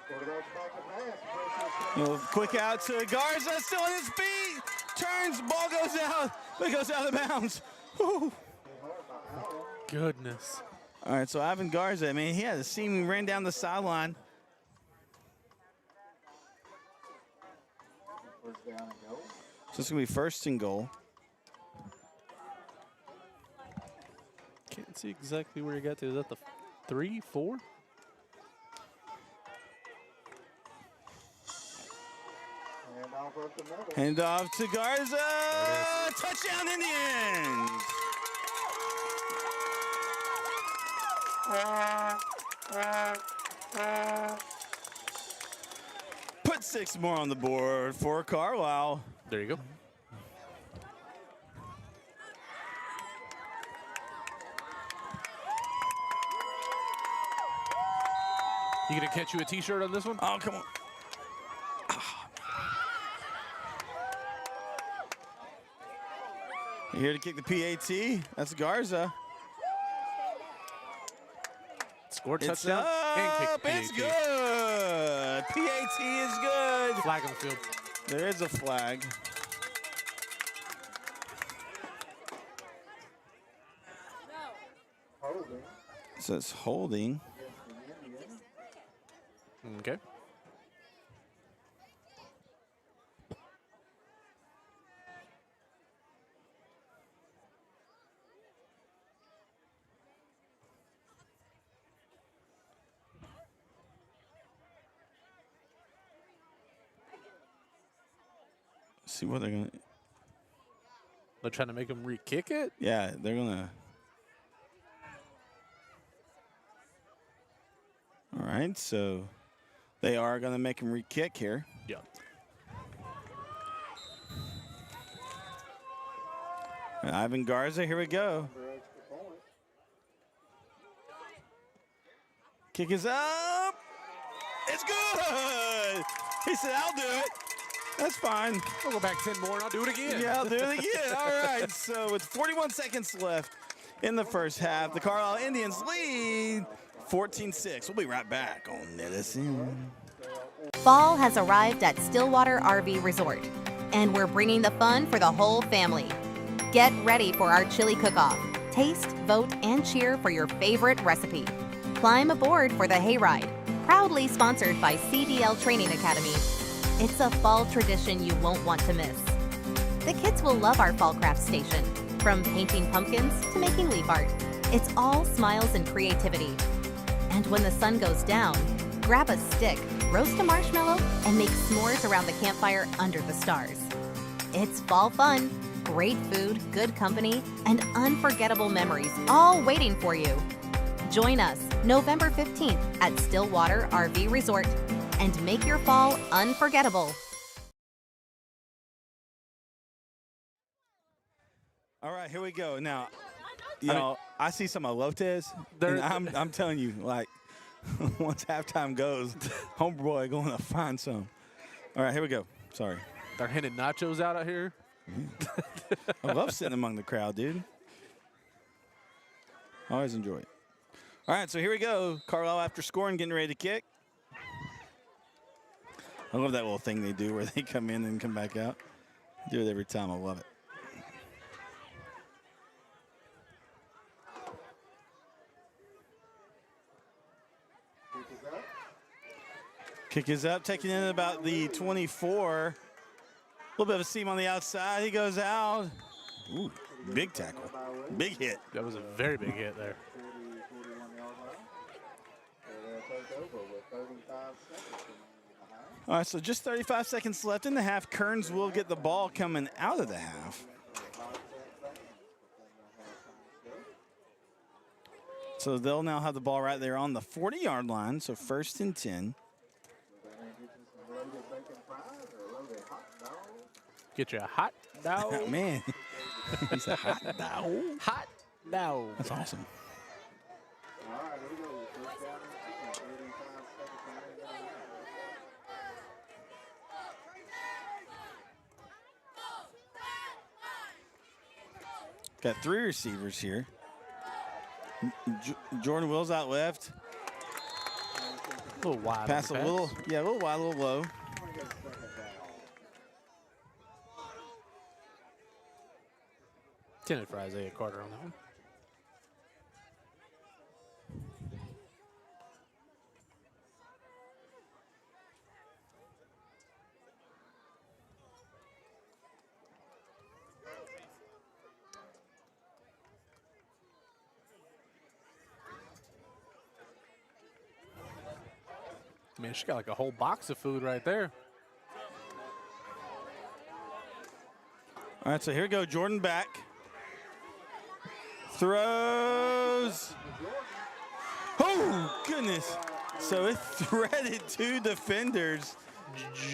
Quarterback's back to pass. Quick out to Garza, still on his feet. Turns, ball goes out. But it goes out of bounds. Whew. Goodness. All right, so Ivan Garza, I mean, he had a seam, ran down the sideline. First down and goal. So it's going to be 1st and goal. Can't see exactly where he got to. Is that the 3, 4? Hand off up the middle. Hand off to Garza. Touchdown Indians. Put 6 more on the board for Carlisle. There you go. You gonna catch you a T-shirt on this one? Oh, come on. You here to kick the PAT? That's Garza. Score It's touchdown up. and kick the It's PAT. good. PAT is good. Flag on the field. There is a flag. Holding. So it's holding. Okay. See what they're going to. They're trying to make him re-kick it? Yeah, they're going to. All right, so they are going to make him re-kick here. Yeah. And Ivan Garza, here we go. Kick is up. It's good. He said, I'll do it. That's fine. I'll go back 10 more and I'll do it again. Yeah, I'll do it again. All right, so with 41 seconds left in the first half, the Carlisle Indians lead 14-6. We'll be right back on NETSN. Fall has arrived at Stillwater RV Resort, and we're bringing the fun for the whole family. Get ready for our chili cook-off. Taste, vote, and cheer for your favorite recipe. Climb aboard for the hayride, proudly sponsored by CDL Training Academy. It's a fall tradition you won't want to miss. The kids will love our fall craft station, from painting pumpkins to making leaf art. It's all smiles and creativity. And when the sun goes down, grab a stick, roast a marshmallow, and make s'mores around the campfire under the stars. It's fall fun, great food, good company, and unforgettable memories all waiting for you. Join us November 15th at Stillwater RV Resort and make your fall unforgettable. All right, here we go. Now, you know, I see some elotes, and I'm telling you, like, once halftime goes, homeboy going to find some. All right, here we go. Sorry. They're handing nachos out here. I love sitting among the crowd, dude. Always enjoy it. All right, so here we go. Carlisle, after scoring, getting ready to kick. I love that little thing they do where they come in and come back out. Do it every time. I love it. Kick is up, taking in about the 24. A little bit of a seam on the outside. He goes out. Ooh, big tackle. Big hit. That was a very big hit there. All right, so just 35 seconds left in the half. Kerens will get the ball coming out of the half. So they'll now have the ball right there on the 40-yard line, so 1st and 10. Get you a hot dog. Man, he's a hot dog. Hot dog. That's awesome. Got 3 receivers here. Jordan Wills out left. A little wide. Pass a little, yeah, a little wide, a little low. Intended for Isaiah Carter on that one. Man, she got like a whole box of food right there. All right, so here we go. Jordan back. Throws. Oh, goodness. So it threaded 2 defenders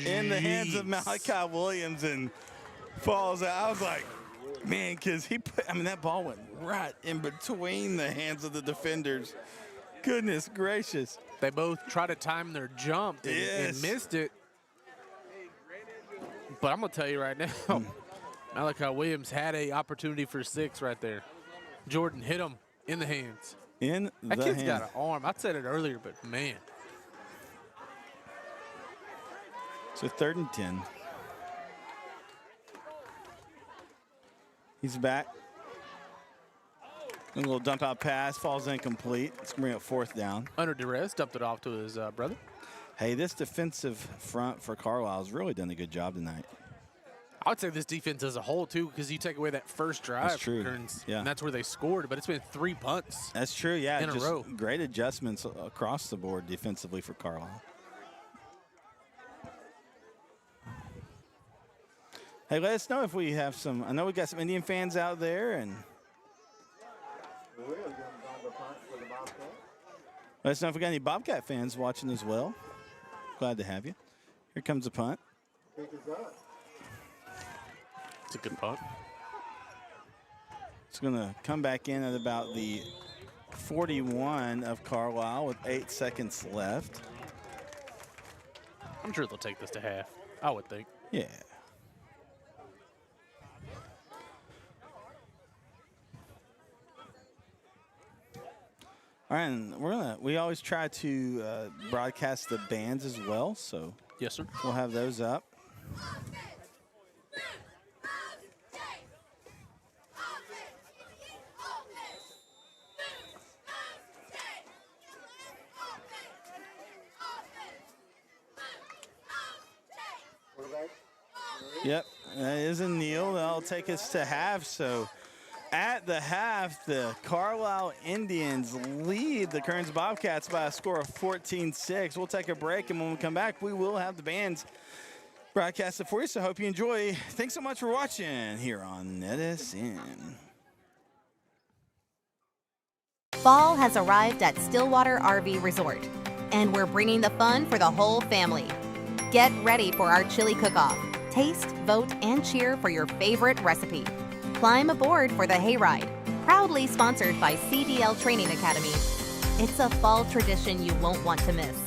in the hands of Malachi Williams and falls out. I was like, man, because that ball went right in between the hands of the defenders. Goodness gracious. They both tried to time their jump and missed it. But I'm going to tell you right now, Malachi Williams had an opportunity for 6 right there. Jordan hit him in the hands. That kid's got an arm. I said it earlier, but man. So 3rd and 10. He's back. A little dump out pass, falls incomplete. It's going to bring up 4th down. Under duress, dumped it off to his brother. Hey, this defensive front for Carlisle has really done a good job tonight. I would say this defense as a whole, too, because you take away that first drive. That's true. Yeah. And that's where they scored, but it's been 3 punts. That's true, yeah. In a row. Great adjustments across the board defensively for Carlisle. Hey, let us know if we have some. I know we got some Indian fans out there, and We're going to punt for the Bobcat. let us know if we got any Bobcat fans watching as well. Glad to have you. Here comes the punt. Kick is up. It's a good punt. It's going to come back in at about the 41 of Carlisle with 8 seconds left. I'm sure they'll take this to half, I would think. Yeah. All right, and we always try to broadcast the bands as well, so Yes, sir. we'll have those up. Quarterback. Yep, that is a kneel. That'll take us to half. So at the half, the Carlisle Indians lead the Kerens Bobcats by a score of 14-6. We'll take a break, and when we come back, we will have the bands broadcasted for you. So hope you enjoy. Thanks so much for watching here on NETSN. Fall has arrived at Stillwater RV Resort, and we're bringing the fun for the whole family. Get ready for our chili cook-off. Taste, vote, and cheer for your favorite recipe. Climb aboard for the hayride, proudly sponsored by CDL Training Academy. It's a fall tradition you won't want to miss.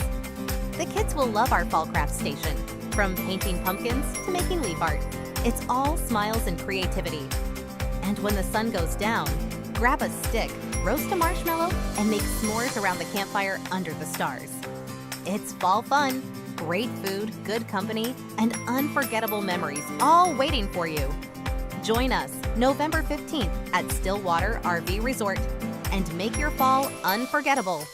The kids will love our fall craft station, from painting pumpkins to making leaf art. It's all smiles and creativity. And when the sun goes down, grab a stick, roast a marshmallow, and make s'mores around the campfire under the stars. It's fall fun, great food, good company, and unforgettable memories all waiting for you. Join us November 15th at Stillwater RV Resort and make your fall unforgettable.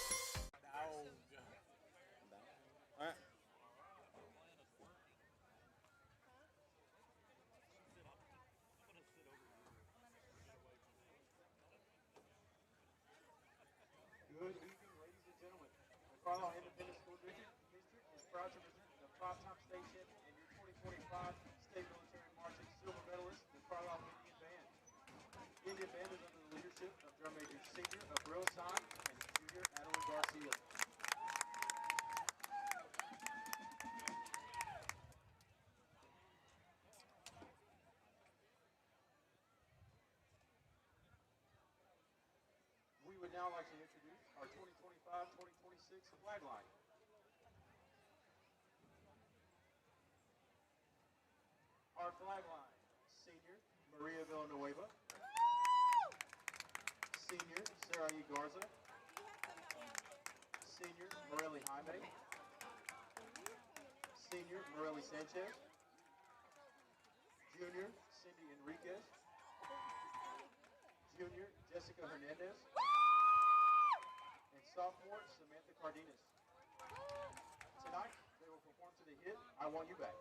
Good evening, ladies and gentlemen. The Carlisle Independent School District is proud to present the five-time state champion and your 2025 State Military Marching Silver Medalist, the Carlisle Indian Band. The Indian Band is under the leadership of Drum Major Senior Abril San and Junior Adeline Garcia. We would now like to introduce our 2025-2026 flag line. Our flag line, Senior Maria Villanueva, Senior Sarai Garza, Senior Morelli Jaime, Senior Morelli Sanchez, Junior Cindy Enriquez, Junior Jessica Hernandez, and sophomore Samantha Cardenas. Tonight, they will perform to the hit, I Want You Back.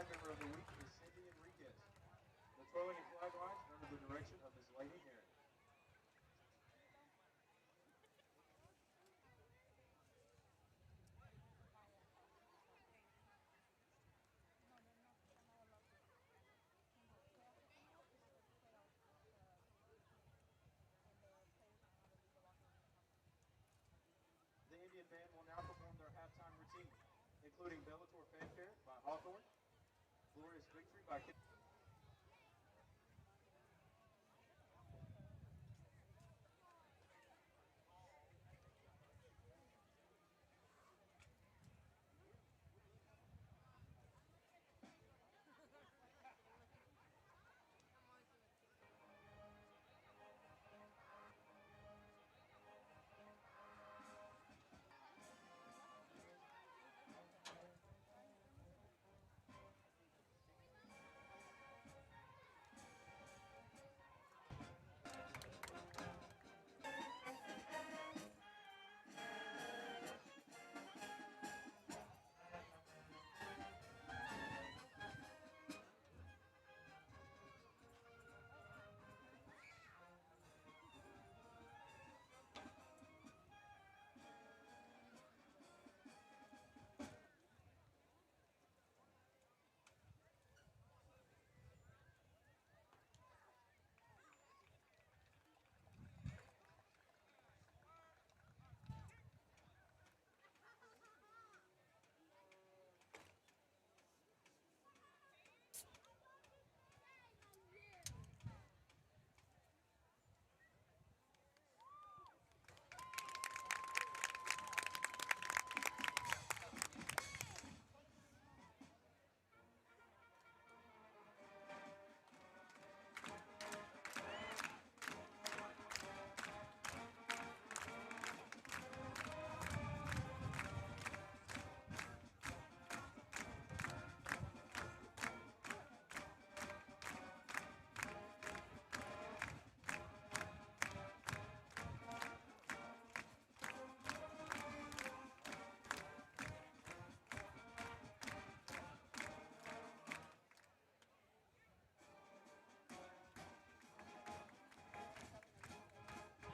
flag member of the week is Cindy Enriquez. The twirling and flag lines are under the direction of Ms. Lady Kerens. The Indian band will now perform their halftime routine, including Bellator Fanfare by Hawthorne, Glorious Victory by Kerens.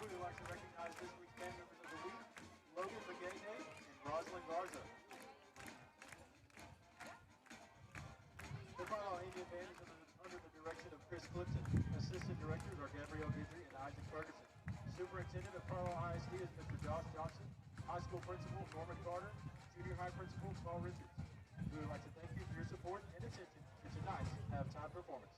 We would like to recognize this week's band members of the week, Logan Begay and Rosalind Garza. The Carlisle Indian Band is under the direction of Chris Clifton. Assistant directors are Gabrielle Guidry and Isaac Ferguson. Superintendent of Carlisle ISD is Mr. Josh Johnson. High school principal Norman Carter. Junior high principal Carl Richards. We would like to thank you for your support and attention to tonight's halftime performance.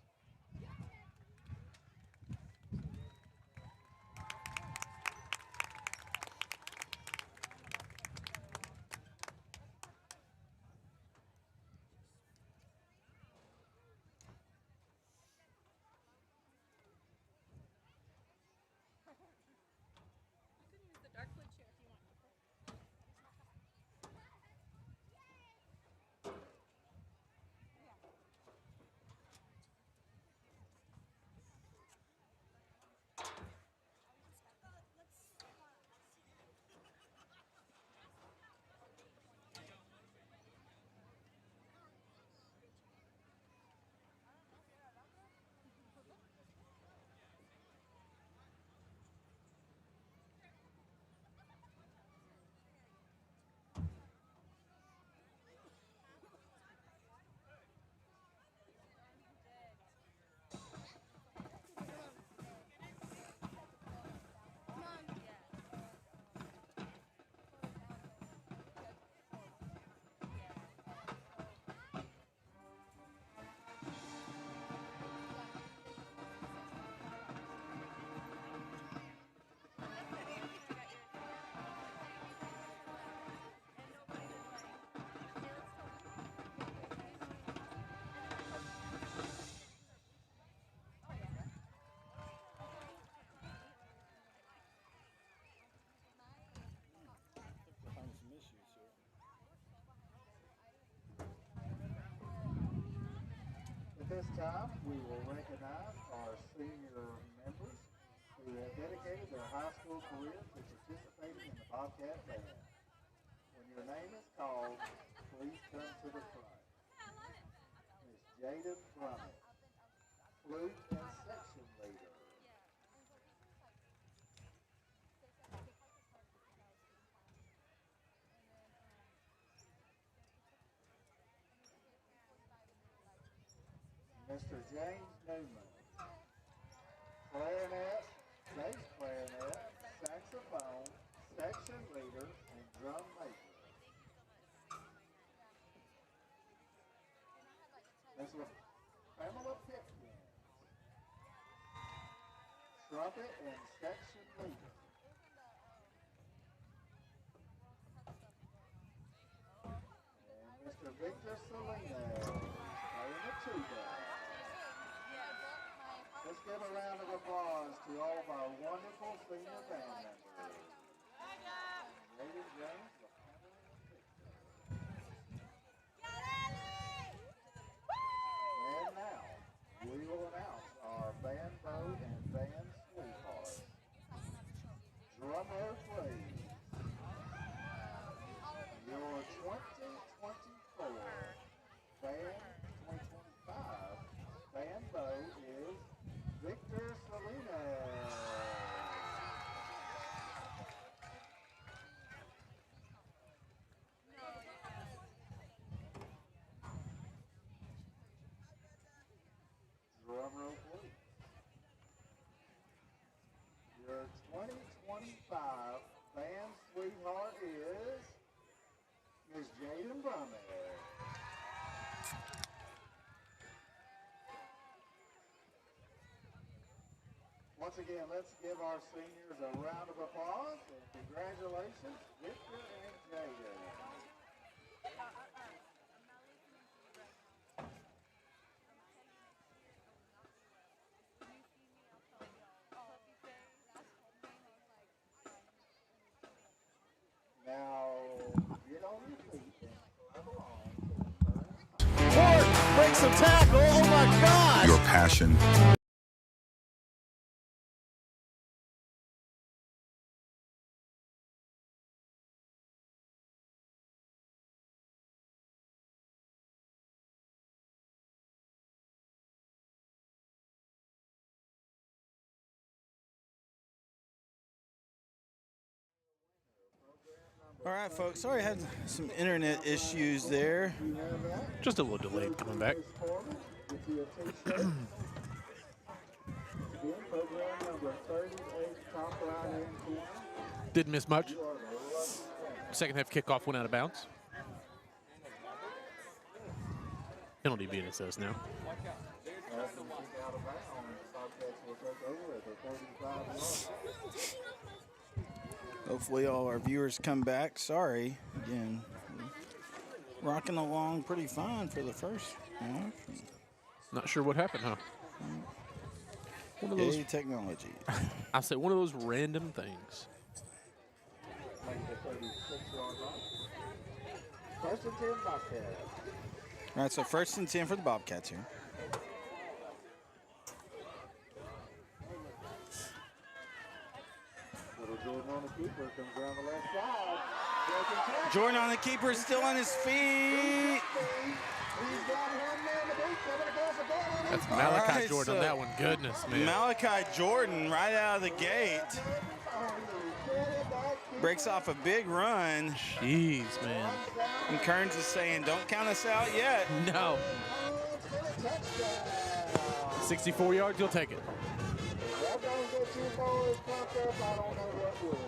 At this time, we will recognize our senior members who have dedicated their high school career to participating in the Bobcat Band. When your name is called, please come to the front. Jaden Brummett, flute and section leader. Mr. James Newman, clarinet, bass clarinet, saxophone, section leader, and drum major. Ms. Pamela Pipkins, trumpet and section leader. And Mr. Victor Salinas, playing the tuba. Let's give a round of applause to all of our wonderful senior band members. Ladies and gentlemen, and now, we will announce our band boat and band sweetheart. Drum roll, please. Your 2024 band 2025 band boat is Victor Salinas. Drum roll, please. Your 2025 band sweetheart is Ms. Jaden Brummett. Once again, let's give our seniors a round of applause and congratulations, Victor and Jaden. Now, get on your feet and clap along. Ford breaks the tackle. Oh my God! Your passion. All right, folks. Sorry I had some internet issues there. Just a little delayed coming back. Program number 38, top line and corner. Didn't miss much. Second half kickoff went out of bounds. Penalty being assessed now. Hopefully all our viewers come back. Sorry, again. Rocking along pretty fine for the first half. Not sure what happened, huh? One of those technology. I say one of those random things. First and 10 Bobcats. All right, so 1st and 10 for the Bobcats here. Little Jordan on the keeper comes around the left side. Jordan on the keeper, still on his feet. He's got one man to beat. Coming across the goal line. That's Malachi right, Jordan on so that one. Goodness, man. Malachi Jordan right out of the gate. Breaks off a big run. Jeez, man. And Kerens is saying, don't count us out yet. No. 64 yards, you'll take it. That don't get you boys pumped up. I don't know what will.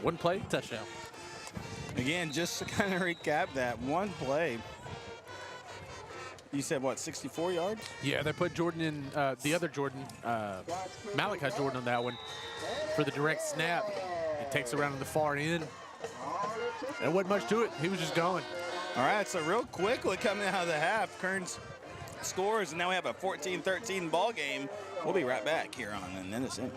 One play, touchdown. Again, just to kind of recap that one play. You said, what, 64 yards? Yeah, they put Jordan in, the other Jordan, Malachi Jordan on that one for the direct snap. He takes it around to the far end. There wasn't much to it. He was just going. All right, so real quickly coming out of the half, Kerens scores, and now we have a 14-13 ball game. We'll be right back here on NETSN.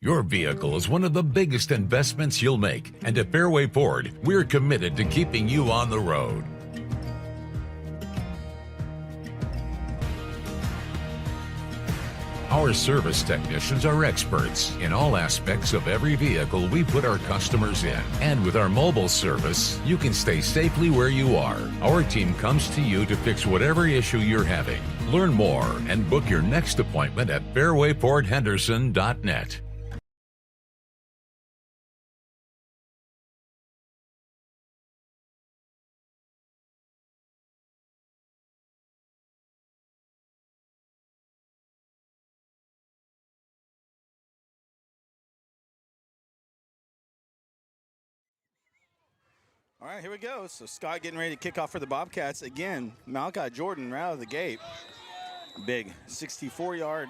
Your vehicle is one of the biggest investments you'll make, and at Fairway Ford, we're committed to keeping you on the road. Our service technicians are experts in all aspects of every vehicle we put our customers in. And with our mobile service, you can stay safely where you are. Our team comes to you to fix whatever issue you're having. Learn more and book your next appointment at fairwayporthenderson.net. All right, here we go. So Scott getting ready to kick off for the Bobcats. Again, Malachi Jordan right out of the gate. Big 64-yard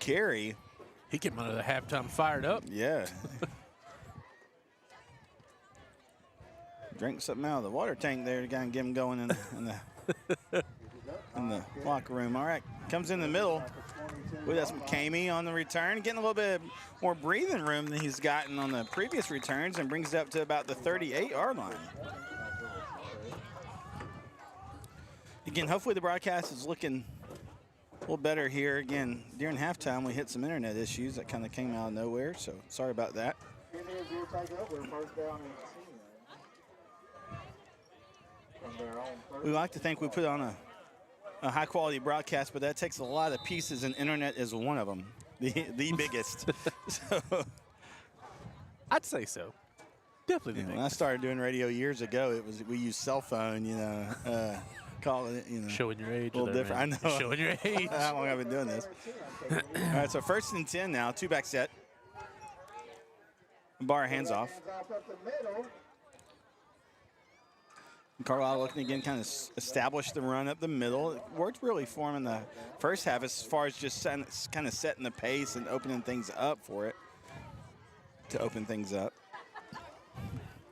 carry. He came out of the halftime fired up. Yeah. Drank something out of the water tank there to kind of get him going in the locker room. All right, comes in the middle. Well, that's McCamey on the return, getting a little bit more breathing room than he's gotten on the previous returns, and brings it up to about the 38-yard line. Again, hopefully the broadcast is looking a little better here. Again, during halftime, we hit some internet issues that kind of came out of nowhere, so sorry about that. We like to think we put on a high-quality broadcast, but that takes a lot of pieces, and internet is one of them, the biggest. So, I'd say so. Definitely the when I started doing radio years ago, we used cell phone, call it, Showing your age. a little different. I know. You're showing your age. How long I've been doing this. All right, so 1st and 10 now, two-back set. Bar hands off. Carlisle looking again, kind of establish the run up the middle. It worked really for him in the first half as far as just kind of setting the pace and opening things up for it to open things up.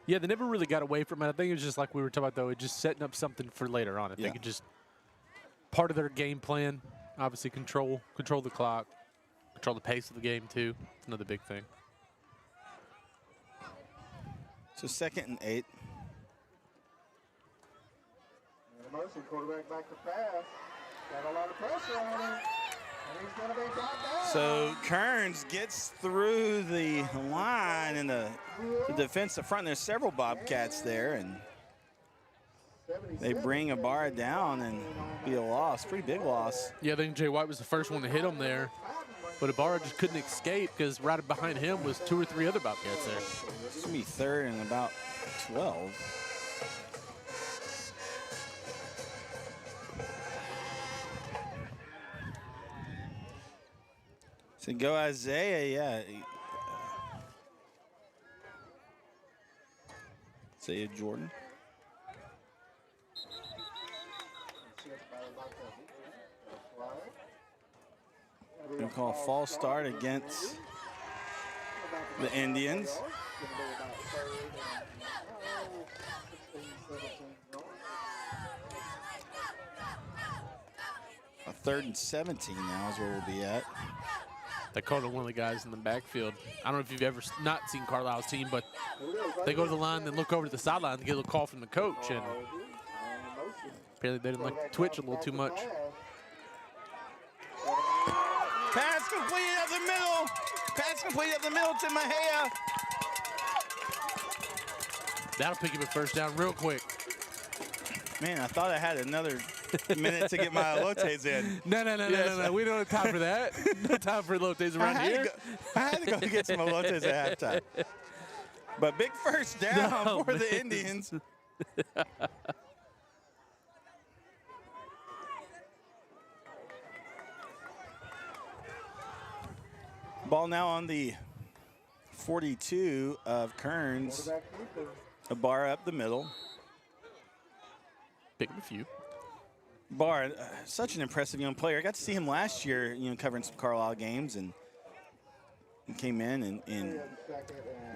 Yeah, they never really got away from it. I think it was just like we were talking about, though, just setting up something for later on. I think it just part of their game plan, obviously control the clock, control the pace of the game, too. It's another big thing. So 2nd and 8. Motion, quarterback back to pass. Got a lot of pressure on him. And he's going to be brought down. So Kerens gets through the line in the defensive front. There's several Bobcats there, and they bring Ibarra down and be a loss, pretty big loss. Yeah, I think Jay White was the first one to hit him there. But Ibarra just couldn't escape because right behind him was 2 or 3 other Bobcats there. It's going to be 3rd and about 12. So go Isaiah, yeah. Isaiah Jordan. We're going to call a false start against the Indians. A 3rd and 17 now is where we'll be at. They called on one of the guys in the backfield. I don't know if you've ever not seen Carlisle's team, but they go to the line, then look over to the sideline to get a little call from the coach. And apparently they didn't like to twitch a little too much. Pass completed up the middle. Pass completed up the middle to Mejia. That'll pick him a first down real quick. Man, I thought I had another minute to get my elotes in. No. We don't have time for that. No time for elotes around here. I had to go get some elotes at halftime. But big first down for the Indians. Ball now on the 42 of Kerens. Ibarra up the middle. Picking a few. Barr, such an impressive young player. I got to see him last year, covering some Carlisle games, and came in and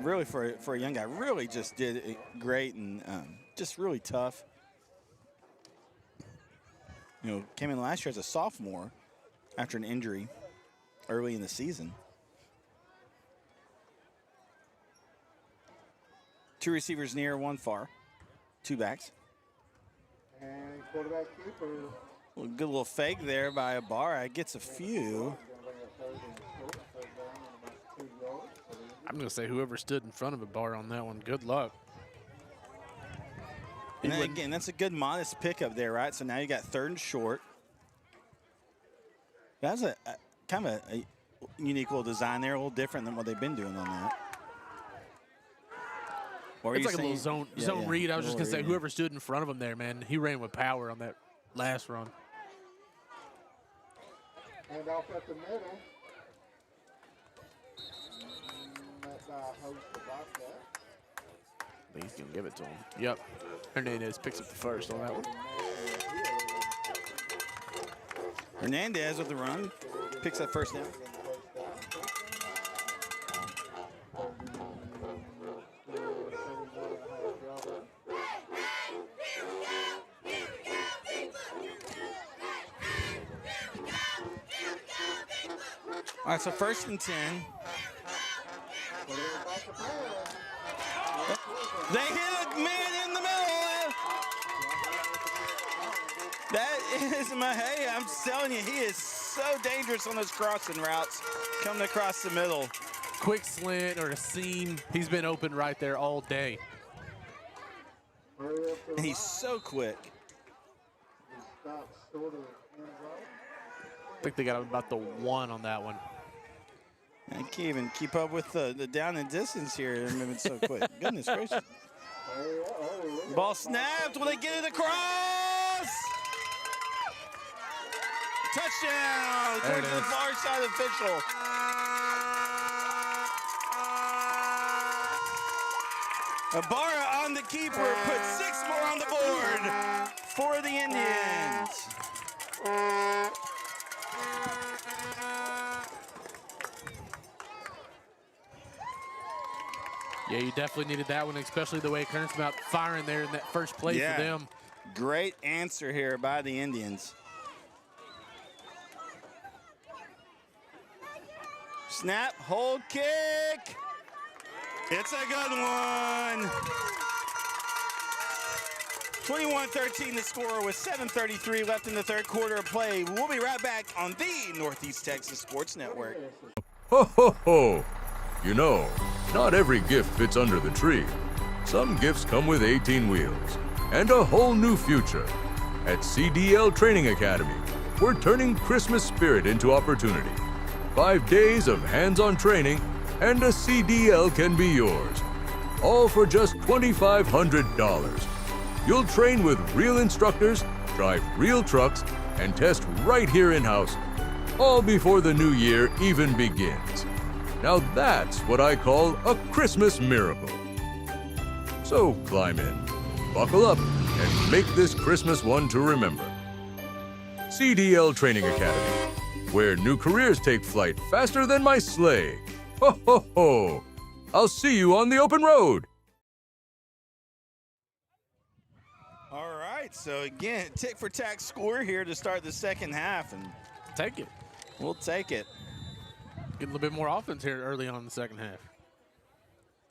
really for a young guy, really just did it great and just really tough. Came in last year as a sophomore after an injury early in the season. 2 receivers near, 1 far, 2 backs. And quarterback keeper Good little fake there by Ibarra. Gets a few. I'm going to say whoever stood in front of Ibarra on that one, good luck. And then again, that's a good modest pickup there, right? So now you got 3rd and short. That's a kind of a unique little design there, a little different than what they've been doing on that. It's like a little zone read. I was just going to say, whoever stood in front of him there, man, he ran with power on that last run. And off at the middle. That guy hosts the Bobcat. I think he's going to give it to him. Yep. Hernandez picks up the first on that one. Hernandez with the run. Picks up first down. All right, so 1st and 10. They hit a man in the middle. That is hey, I'm telling you, he is so dangerous on those crossing routes coming across the middle. Quick slant or a seam. He's been open right there all day. And he's so quick. I think they got about the 1 on that one. I can't even keep up with the down and distance here. They're moving so quick. Goodness gracious. Ball snapped. Will they get it across? Touchdown. Towards the far side official. Ibarra on the keeper. Put 6 more on the board for the Indians. Yeah, you definitely needed that one, especially the way Kerens came out firing there in that first play for them. Great answer here by the Indians. Snap, hold, kick. It's a good one. 21-13 the score with 7:33 left in the 3rd quarter of play. We'll be right back on the Northeast Texas Sports Network. Ho, ho, ho! You know, not every gift fits under the tree. Some gifts come with 18 wheels and a whole new future. At CDL Training Academy, we're turning Christmas spirit into opportunity. 5 days of hands-on training and a CDL can be yours. All for just $2,500. You'll train with real instructors, drive real trucks, and test right here in-house. All before the new year even begins. Now that's what I call a Christmas miracle. So climb in, buckle up, and make this Christmas one to remember. CDL Training Academy, where new careers take flight faster than my sleigh. Ho, ho, ho! I'll see you on the open road. All right, so again, tick-for-tack score here to start the 2nd half, and Take it. we'll take it. Get a little bit more offense here early on in the 2nd half.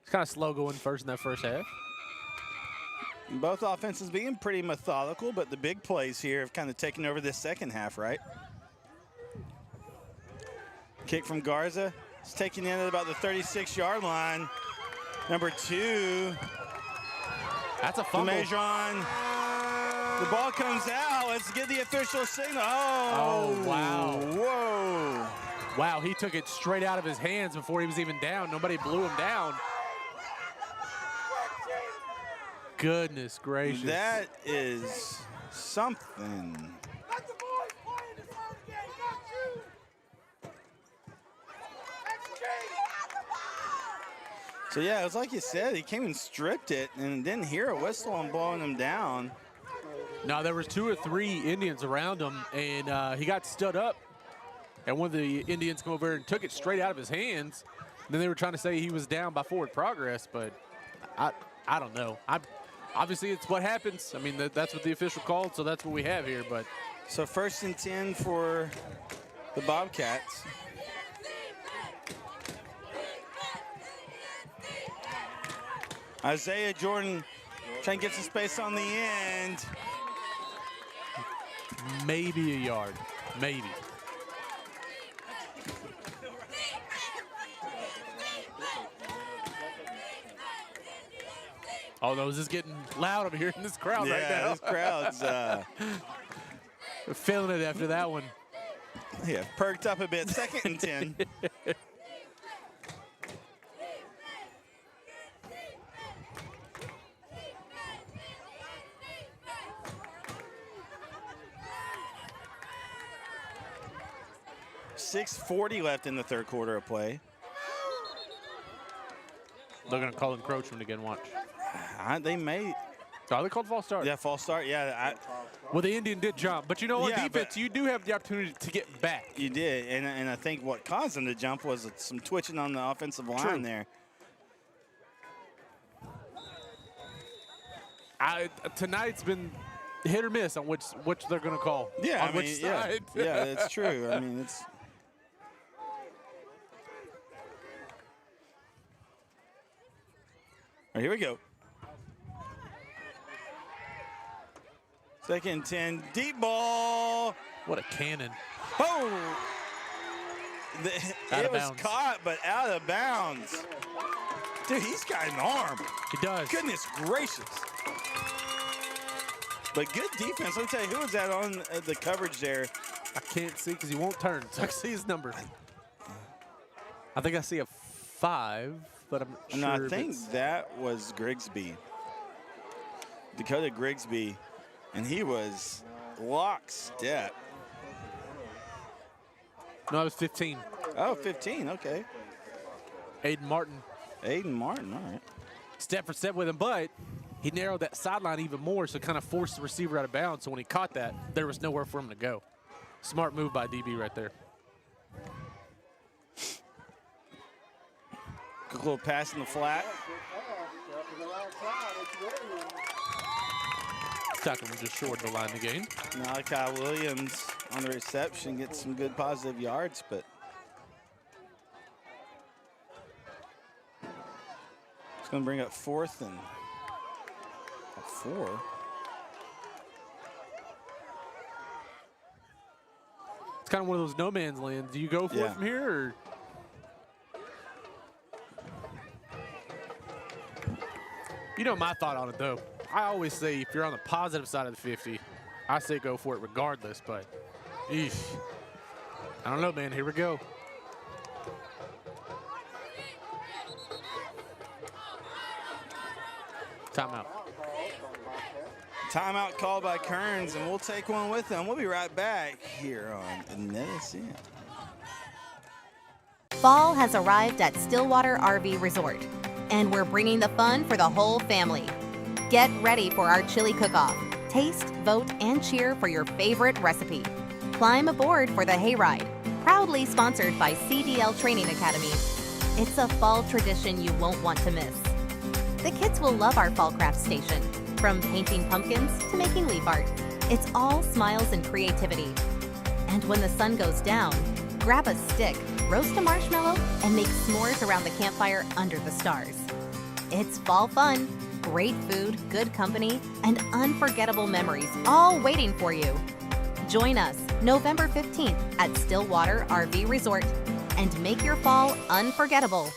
It's kind of slow going first in that first half. Both offenses being pretty methodical, but the big plays here have kind of taken over this 2nd half, right? Kick from Garza. It's taken in at about the 36-yard line. Number 2. That's a fumble. Majon. The ball comes out. Let's get the official signal. Oh, wow. Whoa. Wow, he took it straight out of his hands before he was even down. Nobody blew him down. Goodness gracious. That is something. So, yeah, it was like you said. He came and stripped it and didn't hear a whistle and blowing him down. No, there was 2 or 3 Indians around him, and he got stood up. And one of the Indians came over and took it straight out of his hands. And then they were trying to say he was down by forward progress, but I don't know. Obviously, it's what happens. I mean, that's what the official called, so that's what we have here. But so 1st and 10 for the Bobcats. Isaiah Jordan trying to get some space on the end. maybe a yard. Maybe. Oh, no, is this getting loud over here in this crowd right now? Yeah, this crowd's feeling it after that one. yeah, perked up a bit. 2nd and 10. .640 left in the 3rd quarter of play. They're going to call encroachment again, watch. They may. Oh, they called false start. Yeah, false start. Yeah, Well, the Indian did jump. But you know what, Yeah, defense, you do have the opportunity to get back. you did. And I think what caused them to jump was some twitching on the offensive line there. Tonight's been hit or miss on which they're going to call. Yeah, on I mean, which side. yeah, it's true. I mean, it's. All right, here we go. 2nd and 10, deep ball. What a cannon. Oh! Out It of was bounds. caught, but out of bounds. Dude, he's got an arm. He does. Goodness gracious. But good defense. Let me tell you, who was that on the coverage there? I can't see because he won't turn. So I can see his number. I think I see a 5, but I'm not sure. No, I if think it's- that was Grigsby. Dakota Grigsby. And he was lockstep. No, it was 15. Oh, 15, okay. Aiden Martin. Aiden Martin, all right. Step for step with him, but he narrowed that sideline even more, so kind of forced the receiver out of bounds. So when he caught that, there was nowhere for him to go. Smart move by DB right there. Good little pass in the flat. Tackle him just short of the line again. Malachi Williams on the reception gets some good positive yards, but it's going to bring up 4th and 4. It's kind of one of those no man's land. Do you go for it from here, or? You know my thought on it, though. I always say if you're on the positive side of the 50, I say go for it regardless, but eesh. I don't know, man. Here we go. Timeout. Timeout called by Kerens, and we'll take one with them. We'll be right back here on NETSN. Fall has arrived at Stillwater RV Resort, and we're bringing the fun for the whole family. Get ready for our chili cook-off. Taste, vote, and cheer for your favorite recipe. Climb aboard for the hayride, proudly sponsored by CDL Training Academy. It's a fall tradition you won't want to miss. The kids will love our fall craft station, from painting pumpkins to making leaf art. It's all smiles and creativity. And when the sun goes down, grab a stick, roast a marshmallow, and make s'mores around the campfire under the stars. It's fall fun, great food, good company, and unforgettable memories all waiting for you. Join us November 15th at Stillwater RV Resort and make your fall unforgettable.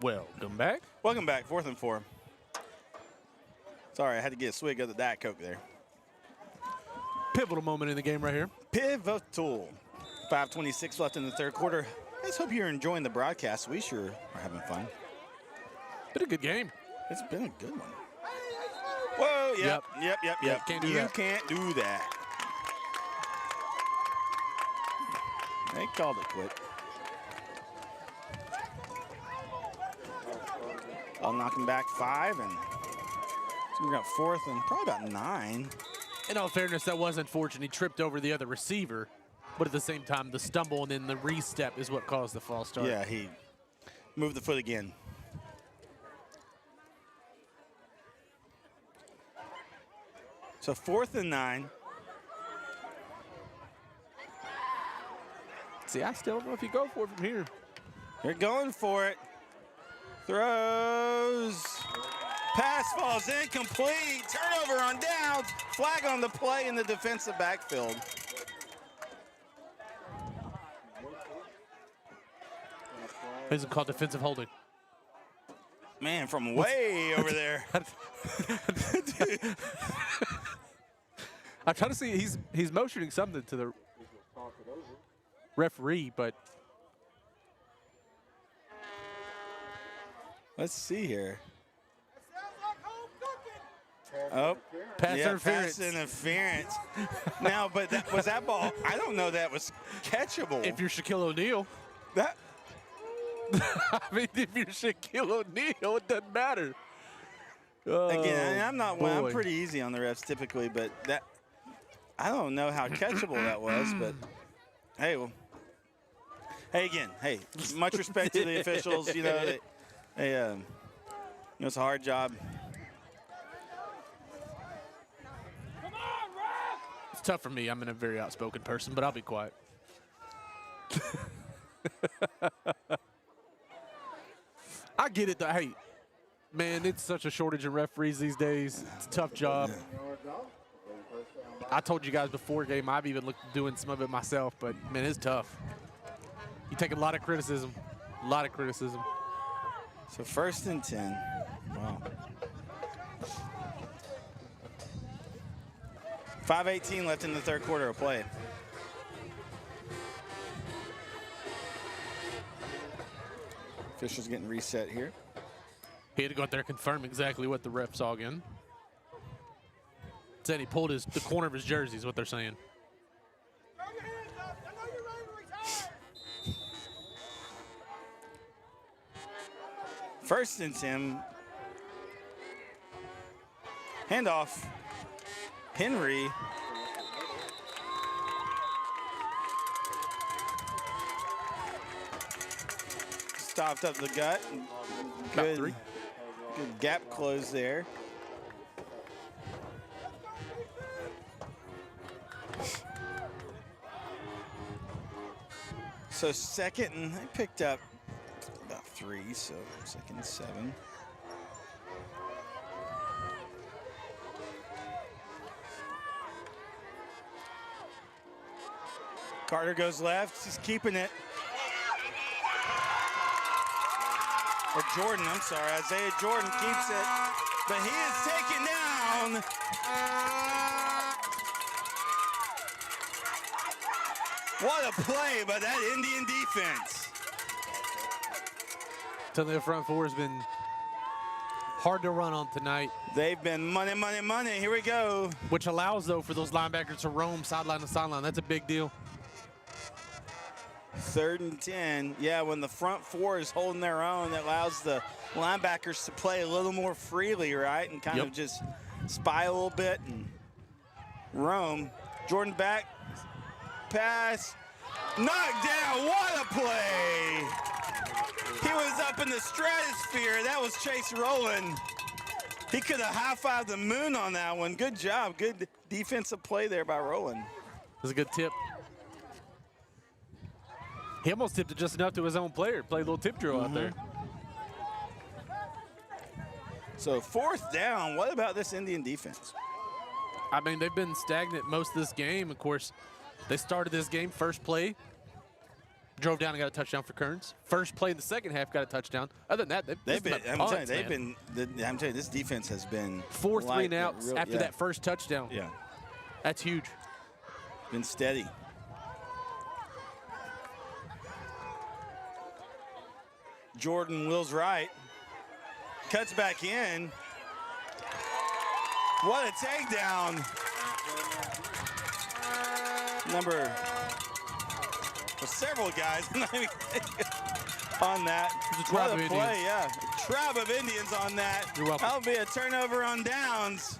Welcome back. Welcome back, 4th and 4. Sorry, I had to get a swig of the Diet Coke there. Pivotal moment in the game right here. Pivotal. 5:26 left in the 3rd quarter. I just hope you're enjoying the broadcast. We sure are having fun. Been a good game. It's been a good one. Whoa, yep. Can't do you that. can't do that. They called it quit. I'll knock him back 5, and so we got 4th and probably about 9. In all fairness, that was unfortunate. He tripped over the other receiver, but at the same time, the stumble and then the re-step is what caused the false start. Yeah, he moved the foot again. So 4th and 9. See, I still don't know if you go for it from here. They're going for it. Throws. Pass falls incomplete. Turnover on downs. Flag on the play in the defensive backfield. This is called defensive holding. Man, from way over there. I'm trying to see. He's motioning something to the referee, but let's see here. Oh, pass interference. Pass interference. Now, but was that ball? I don't know that was catchable. If you're Shaquille O'Neal, That. I mean, if you're Shaquille O'Neal, it doesn't matter. Again, I'm not. boy. I'm pretty easy on the refs typically, but that. I don't know how catchable that was, but hey, well. Hey, again, hey, much respect to the officials. You know, it's a hard job. It's tough for me. I'm a very outspoken person, but I'll be quiet. I get it, though. Hey, man, it's such a shortage of referees these days. It's a tough job. I told you guys before game, I've even looked at doing some of it myself, but, man, it's tough. You take a lot of criticism. A lot of criticism. So 1st and 10. Wow. 5:18 left in the third quarter of play. Officials getting reset here. He had to go out there and confirm exactly what the ref saw again. Said he pulled the corner of his jersey is what they're saying. First and 10. Handoff. Henry. Stopped up the gut. Good gap close there. So second, and I picked up about 3, so second and 7. Carter goes left, he's keeping it. Or Jordan, I'm sorry, Isaiah Jordan keeps it, but he is taken down. What a play by that Indian defense. Telling the front four has been hard to run on tonight. They've been money, money, money. Here we go. Which allows, though, for those linebackers to roam sideline to sideline. That's a big deal. 3rd and 10. Yeah, when the front four is holding their own, that allows the linebackers to play a little more freely, right? And kind of just spy a little bit and roam. Jordan back. Pass. Knocked down. What a play. He was up in the stratosphere. That was Chase Rowland. He could have high-fived the moon on that one. Good job. Good defensive play there by Rowland. It was a good tip. He almost tipped it just enough to his own player. Played a little tip drill out there. So 4th down. What about this Indian defense? I mean, they've been stagnant most of this game. Of course, they started this game, first play, drove down and got a touchdown for Kerens. First play in the second half, got a touchdown. Other than that, they've been punts, I'm telling you, this defense has been 4 3 and outs after that first touchdown. Yeah. That's huge. Been steady. Jordan wheels right. Cuts back in. What a takedown. Several guys on that. What a play, yeah. Tribe of Indians on that. You're welcome. That'll be a turnover on downs.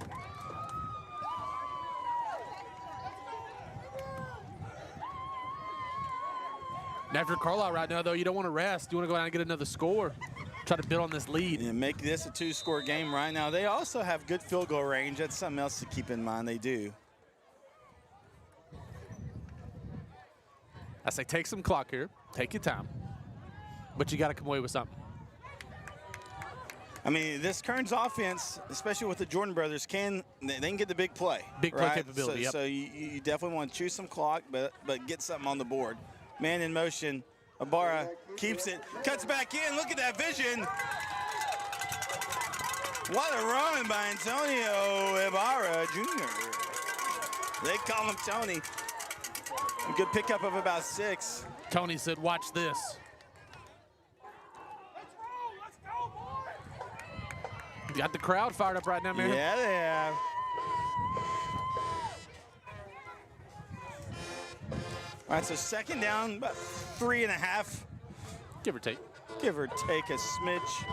Now, if you're Carlisle right now, though, you don't want to rest. You want to go down and get another score. Try to build on this lead. And make this a 2-score game right now. They also have good field goal range. That's something else to keep in mind. They do. I say take some clock here. Take your time. but you got to come away with something. I mean, this Kerens offense, especially with the Jordan brothers, they can get the big play. Big play capability, So you definitely want to choose some clock, but get something on the board. Man in motion. Ibarra keeps it, cuts back in. Look at that vision. What a run by Antonio Ibarra Jr. They call him Tony. A good pickup of about 6. Tony said, watch this. Got the crowd fired up right now, man. Yeah, they have. All right, so second down, about 3.5. Give or take. Give or take a smidge.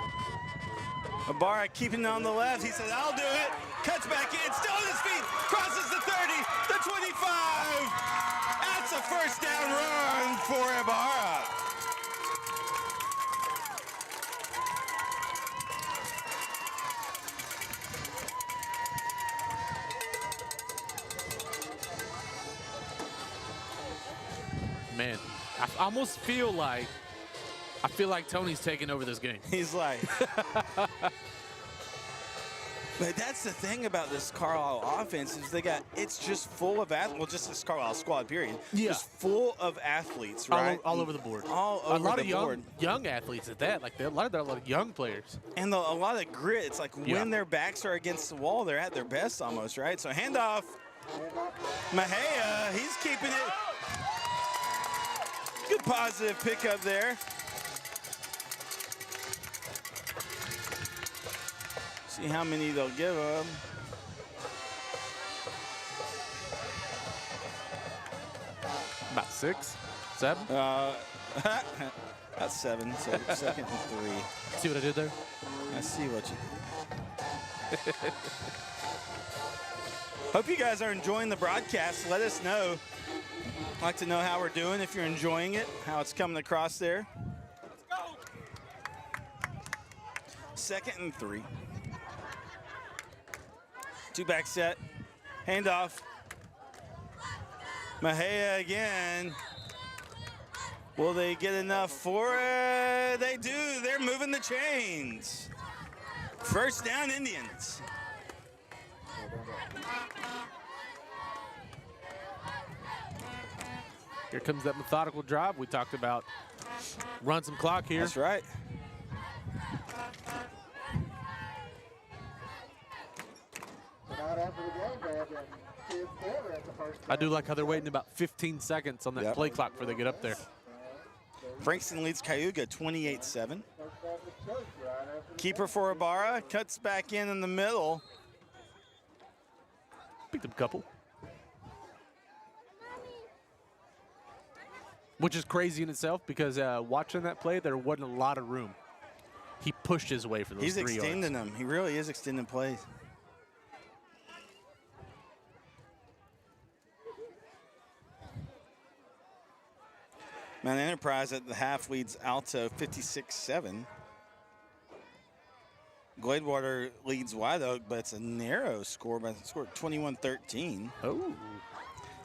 Ibarra keeping it on the left. He says, I'll do it. Cuts back in, still on his feet. Crosses the 30, the 25. That's a first down run for Ibarra. Man, I almost feel like Tony's taking over this game. He's like. But that's the thing about this Carlisle offense is it's just full of athletes. Well, just this Carlisle squad, period. Yeah. Just full of athletes, right? All over the board. All over a lot the of board. young athletes at that. Like a lot of young players. And a lot of grit. It's like when their backs are against the wall, they're at their best almost, right? So handoff. Mejia, he's keeping it. Good positive pickup there. See how many they'll give him. About 6, 7. That's 7. So second and 3. See what I did there? I see what you did. Hope you guys are enjoying the broadcast. Let us know. I'd like to know how we're doing, if you're enjoying it, how it's coming across there. Let's go. Second and 3. 2-back set. Handoff. Mejia again. Will they get enough for it? They do. They're moving the chains. First down, Indians. Here comes that methodical drive we talked about. Run some clock here. That's right. I do like how they're waiting about 15 seconds on that play clock before they get up there. Frankston leads Cayuga 28-7. Keeper for Ibarra, cuts back in the middle. Picked up a couple. Which is crazy in itself because watching that play, there wasn't a lot of room. He pushed his way for those 3 yards. He's extending them. He really is extending plays. Mount Enterprise at the half leads Alto 56-7. Gladewater leads White Oak, but it's a narrow score, but it's scored 21-13. Oh.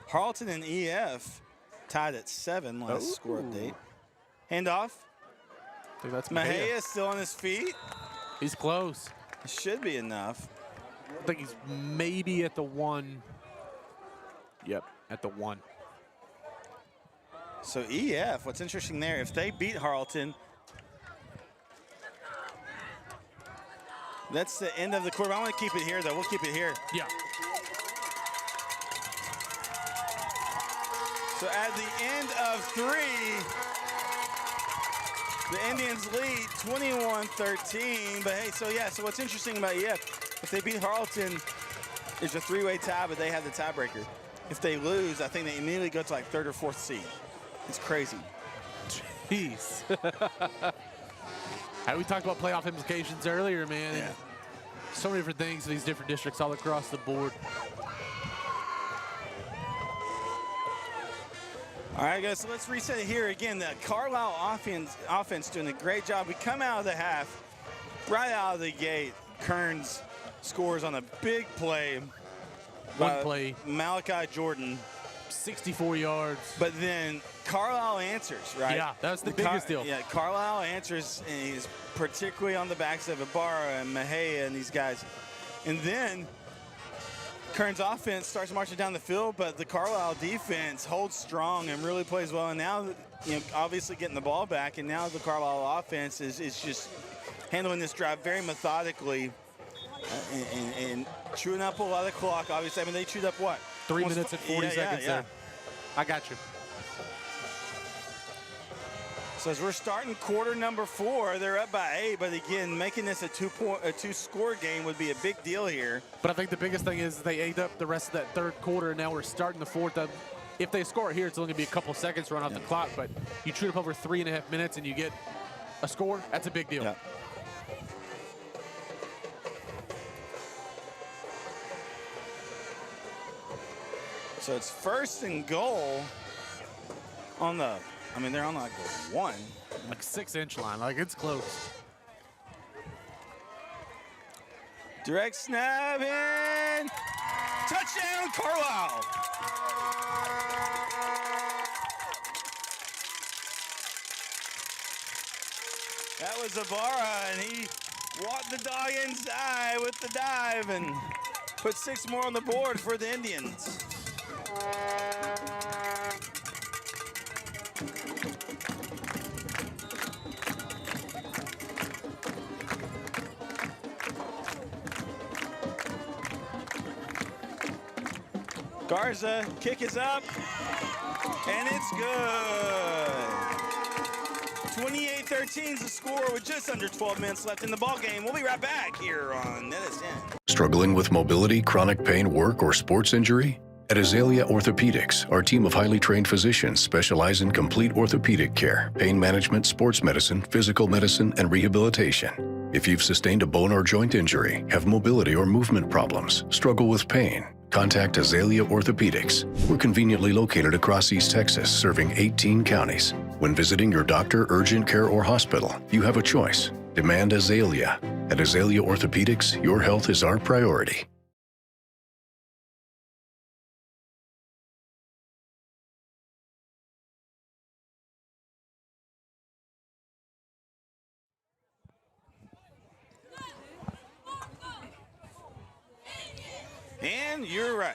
Harleton and EF tied at 7 last score update. Handoff. I think that's Mejia still on his feet. He's close. It should be enough. I think he's maybe at the 1. Yep, at the 1. So EF, what's interesting there, if they beat Harleton, that's the end of the quarter. I want to keep it here, though. We'll keep it here. Yeah. So at the end of 3, the Indians lead 21-13. But hey, so what's interesting about EF, if they beat Harleton, there's a 3-way tie, but they have the tiebreaker. If they lose, I think they immediately go to like 3rd or 4th seed. It's crazy. Jeez. We talked about playoff implications earlier, man. Yeah. So many different things in these different districts all across the board. All right, guys, so let's reset it here again. The Carlisle offense doing a great job. We come out of the half, right out of the gate, Kerens scores on a big play. One play. Malachi Jordan. 64 yards. But then Carlisle answers, right? Yeah, that's the biggest deal. Yeah, Carlisle answers, and he's particularly on the backs of Ibarra and Mejia and these guys. And then Kerens' offense starts marching down the field, but the Carlisle defense holds strong and really plays well. And now, obviously getting the ball back, and now the Carlisle offense is just handling this drive very methodically and chewing up a lot of clock. Obviously, I mean, they chewed up what? 3 minutes and 40 seconds there. I got you. So as we're starting quarter number 4, they're up by 8, but again, making this a two-score game would be a big deal here. But I think the biggest thing is they ate up the rest of that third quarter, and now we're starting the fourth. If they score here, it's only going to be a couple seconds to run off the clock, but you chew up over 3.5 minutes and you get a score, that's a big deal. Yeah. So it's 1st and goal on the, I mean, they're on like the 1. Like 6-inch line, like it's close. Direct snap in. Touchdown, Carlisle. That was Ibarra, and he walked the dog inside with the dive and put 6 more on the board for the Indians. Garza, kick is up, and it's good. 28-13 is the score with just under 12 minutes left in the ball game. We'll be right back here on NETSN. Struggling with mobility, chronic pain, work, or sports injury? At Azalea Orthopedics, our team of highly trained physicians specialize in complete orthopedic care, pain management, sports medicine, physical medicine, and rehabilitation. If you've sustained a bone or joint injury, have mobility or movement problems, struggle with pain, contact Azalea Orthopedics. We're conveniently located across East Texas, serving 18 counties. When visiting your doctor, urgent care, or hospital, you have a choice. Demand Azalea. At Azalea Orthopedics, your health is our priority. And you're right.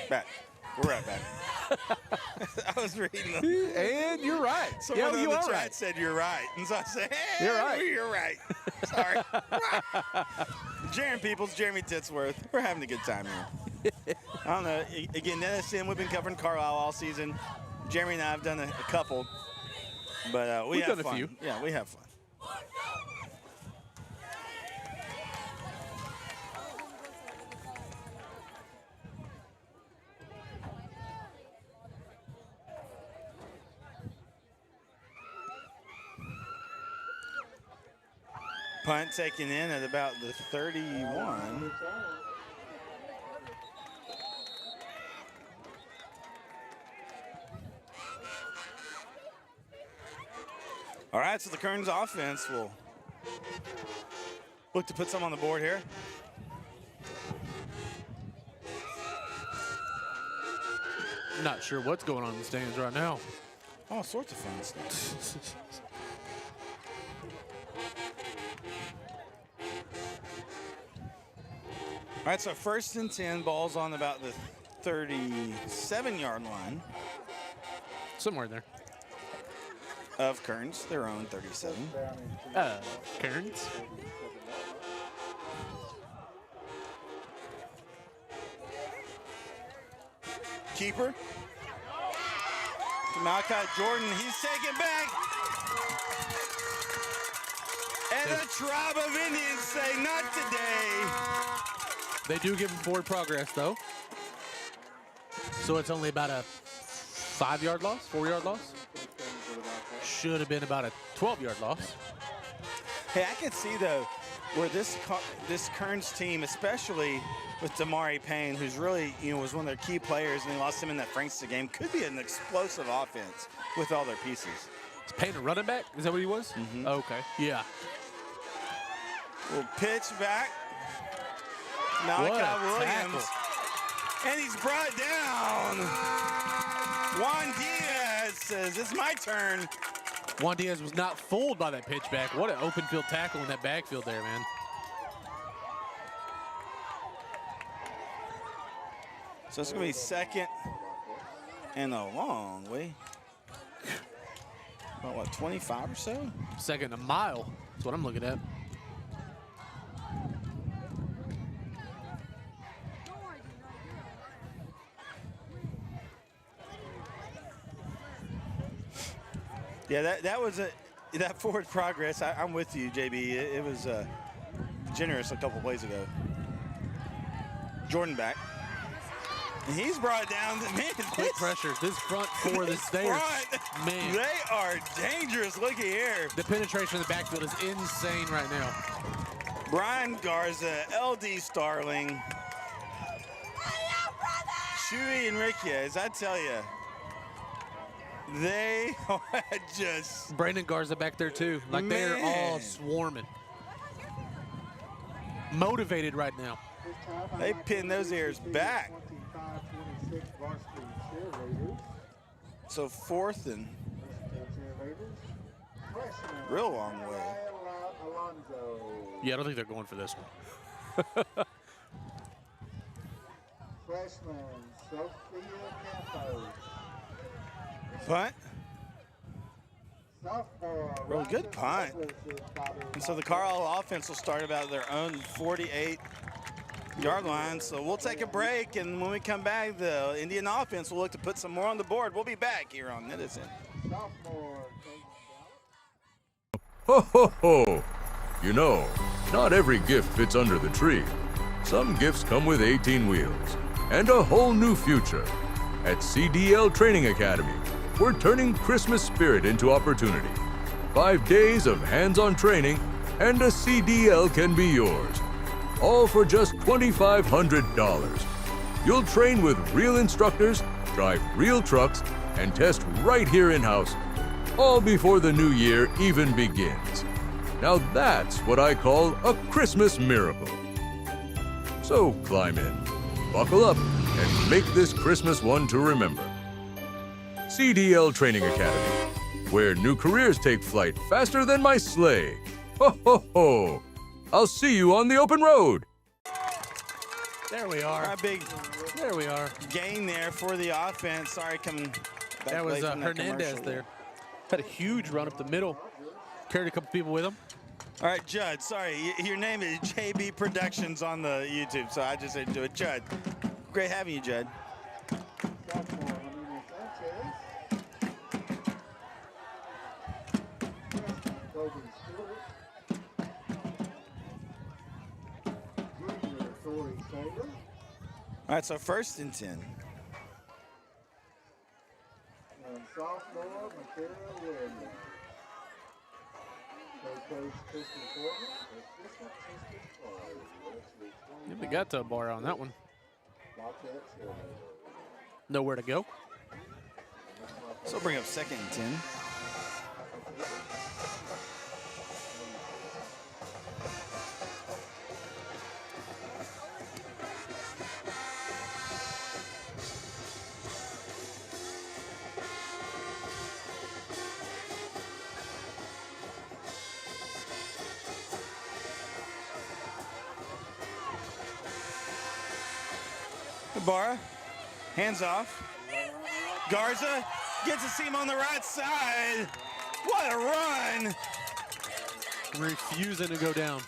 Back. We're right back. I was reading them. And you're right. Someone yeah, in you the are chat right. said you're right. And so I said, hey, You're right. You're right. Sorry. Jeremy Peoples, Jeremy Titsworth. We're having a good time here. I don't know. Again, NETSN, we've been covering Carlisle all season. Jeremy and I have done a couple. But we've done fun. a few. Yeah, we have fun. Punt taken in at about the 31. All right, so the Kerens offense will look to put some on the board here. Not sure what's going on in the stands right now. All sorts of fun stuff. All right, so 1st and 10, ball's on about the 37-yard line Somewhere there. of Kerens, their own 37. Kerens. Keeper. Malachi Jordan, he's taken back. And a tribe of Indians say, not today. They do give him forward progress, though. So it's only about a 5-yard loss, 4-yard loss. Should have been about a 12-yard loss. Hey, I can see, though, where this Kerens team, especially with Damari Payne, who's really, was one of their key players, and they lost him in that Frankston game, could be an explosive offense with all their pieces. Is Payne a running back? Is that what he was? Mm-hmm. Okay. Yeah. We'll pitch back. Malachi Williams. And he's brought down. Juan Diaz says, it's my turn. Juan Diaz was not fooled by that pitch back. What an open field tackle in that backfield there, man. So it's going to be second and a long way. About what, 25 or so? Second and a mile. That's what I'm looking at. Yeah, that was that forward progress. I'm with you, JB. It was generous a couple plays ago. Jordan back. And he's brought down. Man, Quick pressure. This front four, man. They are dangerous. Looky here. The penetration in the backfield is insane right now. Brian Garza, LD Starling, Shuey Enriquez, I tell you, they are just... Brandon Garza back there too. Like they're all swarming. Motivated right now. They pin those ears back. So fourth and real long way. Yeah, I don't think they're going for this one. Freshman Sophia Campos. Punt. Sophomore. Real good punt. And so the Carlisle offense will start about their own 48-yard line. So we'll take a break, and when we come back, the Indian offense will look to put some more on the board. We'll be back here on NETSN. Sophomore. Ho, ho, ho! You know, not every gift fits under the tree. Some gifts come with 18 wheels and a whole new future. At CDL Training Academy, we're turning Christmas spirit into opportunity. 5 days of hands-on training and a CDL can be yours. All for just $2,500. You'll train with real instructors, drive real trucks, and test right here in-house, all before the new year even begins. Now that's what I call a Christmas miracle. So climb in, buckle up, and make this Christmas one to remember. CDL Training Academy, where new careers take flight faster than my sleigh. Ho, ho, ho! I'll see you on the open road. There we are. A big There we are. gain there for the offense. Sorry, coming back That was late from that Hernandez commercial. there. Had a huge run up the middle. Carried a couple people with him. All right, Judd, sorry, your name is JB Productions on the YouTube, so I just said do it. Judd, great having you, Judd. Sophomore Emilio Sanchez. Freshman Colby Stewart. Junior Corey Sager. All right, so 1st and 10. And sophomore Michaela Williams. Coach Kristen Portman. Assistant Kristen Clark. We got to a bar on that one. Bobcat Children. Nowhere to go. So bring up 2nd and 10. Barra, hands off. Garza gets a seam on the right side. What a run Refusing to go down.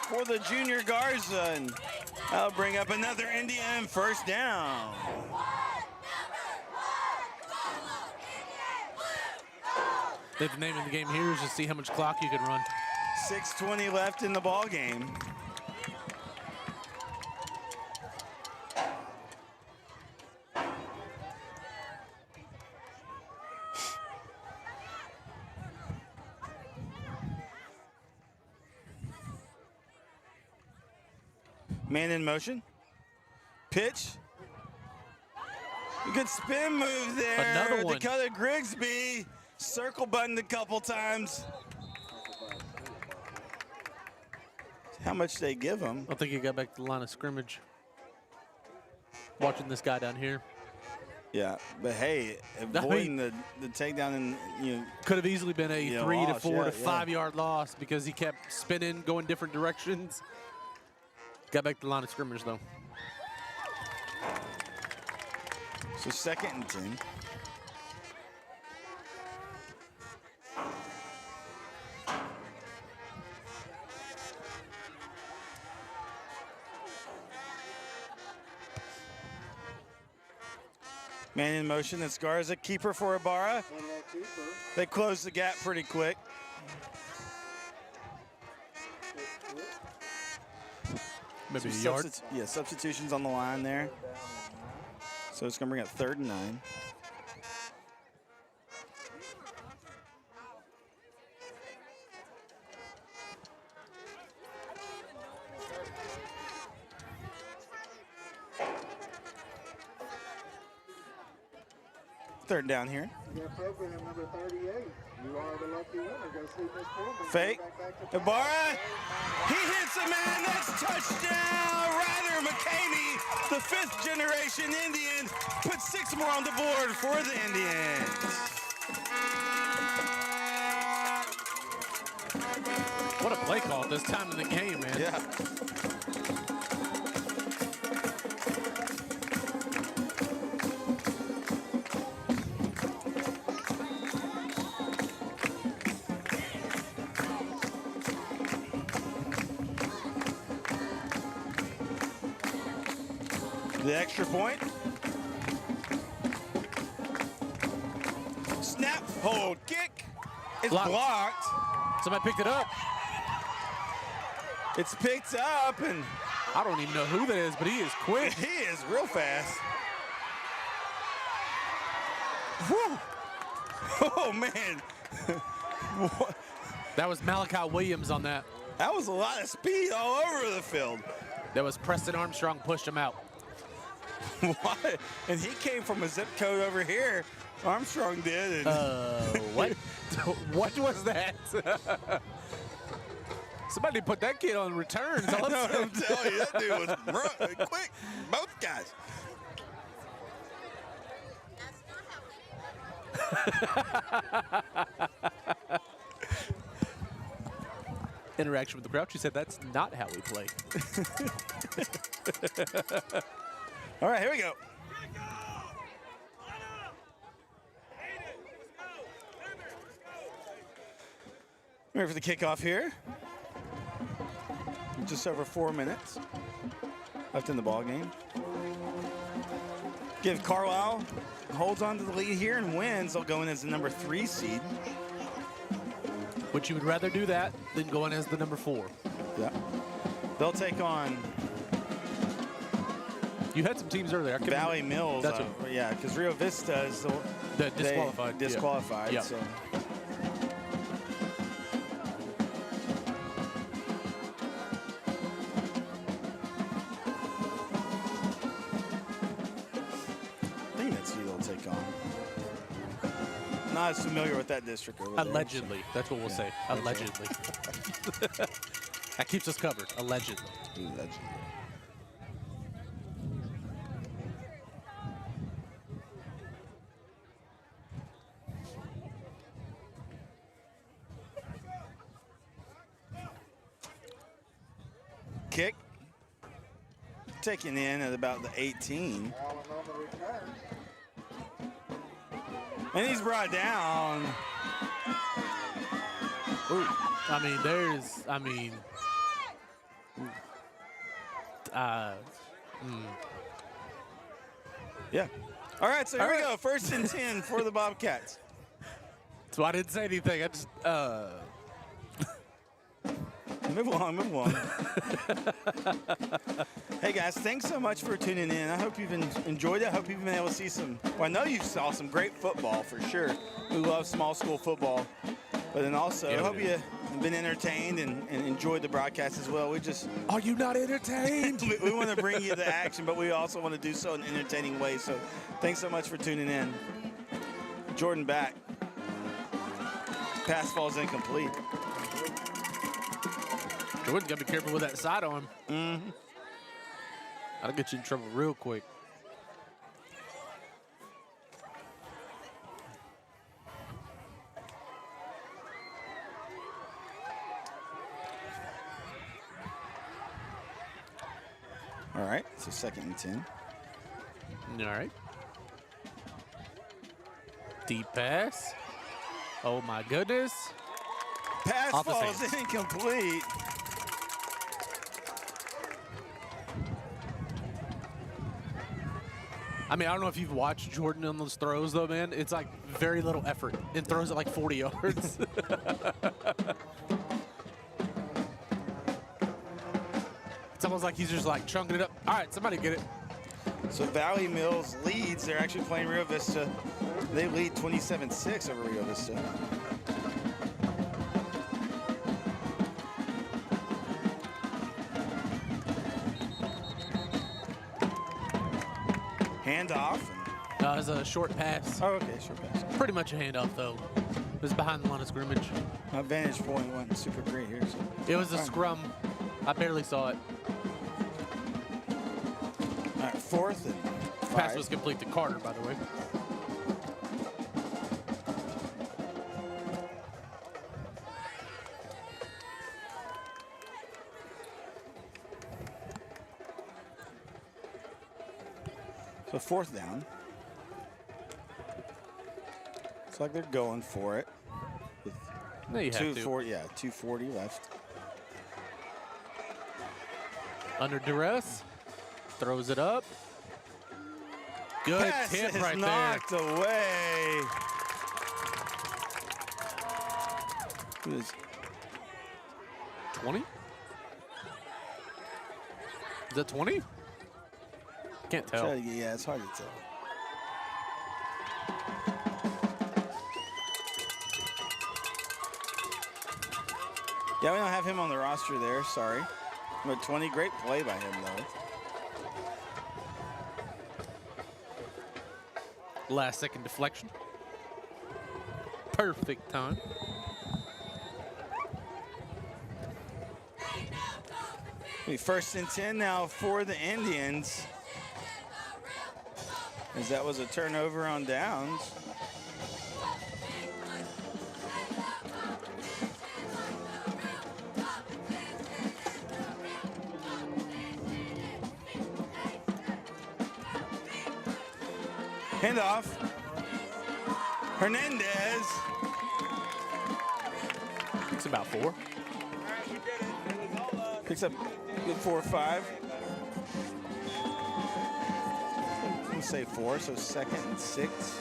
for the junior Garza. And that'll bring up another Indian 1st down. The name of the game here is just see how much clock you can run. 6:20 left in the ball game. Man in motion. Pitch. A good spin move there. Another one. Dakota Grigsby circle buttoned a couple times. How much they give him? I think he got back to the line of scrimmage. watching this guy down here. Yeah, but hey, avoiding the takedown and could have easily been a 3 to 4 to 5 yard loss because he kept spinning, going different directions. Got back to the line of scrimmage though. So 2nd and 10. Man in motion, that's Garza, keeper for Ibarra. They closed the gap pretty quick. Maybe a yard. Substitutions on the line there. So it's going to bring up 3rd and 9. Third down here. Program number 38. You are the lucky winner. Go see Miss Coleman. Fake. Ibarra. He hits a man. That's touchdown. Ryder McCamey, the 5th generation Indian, puts 6 more on the board for the Indians. What a play call at this time in the game, man. Yeah. The extra point. Snap, hold, kick. It's blocked. Somebody picked it up. It's picked up, and I don't even know who that is, but he is quick. He is real fast. Whew. Oh, man. That was Malachi Williams on that. That was a lot of speed all over the field. That was Preston Armstrong pushed him out. Why? And he came from a zip code over here. Armstrong did. And What? What was that? Somebody put that kid on returns. I'm telling you, that dude was quick. Both guys. Interaction with the crowd. She said that's not how we play. All right, here we go. Ready for the kickoff here. Just over 4 minutes left in the ball game. Give Carlisle holds on to the lead here and wins. They'll go in as the number 3 seed. Which you would rather do that than go in as the number 4. Yeah. They'll take on You had some teams earlier. Valley Mills. Yeah, because Rio Vista is the disqualified. Disqualified. Yeah. So. I think that's who they'll take on. Not as familiar with that district over there. Allegedly. That's what we'll say. Allegedly. That keeps us covered. Allegedly. Allegedly. Kick. Taken in at about the 18. And he's brought down. Ooh. Yeah. All right, so here we go. 1st and 10 for the Bobcats. So I didn't say anything. I just, Move along. Hey, guys, thanks so much for tuning in. I hope you've enjoyed it. I hope you've been able to see I know you saw some great football for sure. We love small school football. But then also, I hope you've been entertained and enjoyed the broadcast as well. Are you not entertained? we want to bring you the action, but we also want to do so in an entertaining way. So thanks so much for tuning in. Jordan back. Pass falls incomplete. Jordan's got to be careful with that sidearm. Mm-hmm. That'll get you in trouble real quick. All right, so 2nd and 10. All right. Deep pass. Oh, my goodness. Pass Off his falls hands. incomplete. I mean, I don't know if you've watched Jordan on those throws, though, man. It's like very little effort. It throws it like 40 yards. It's almost like he's just like chunking it up. All right, somebody get it. So Valley Mills leads. They're actually playing Rio Vista. They lead 27-6 over Rio Vista. Handoff. It was a short pass. Oh, okay, short pass. Pretty much a handoff, though. It was behind the line of scrimmage. My vantage point wasn't super great here. So. It was a scrum. I barely saw it. All right, 4th and 5. Pass was complete to Carter, by the way. So 4th down. Looks like they're going for it. With No, you have to. 2:40 left. Under duress. Throws it up. Good Pass tip is right knocked away. Who is there. 20? Is that 20? Can't tell. Yeah, it's hard to tell. Yeah, we don't have him on the roster there. Sorry. But 20, great play by him, though. Last second deflection. Perfect time. We 1st and 10 now for the Indians. As that was a turnover on downs. Handoff. Hernandez. It's about 4. Picks up good 4 or 5. I'm gonna say 4, so 2nd and 6.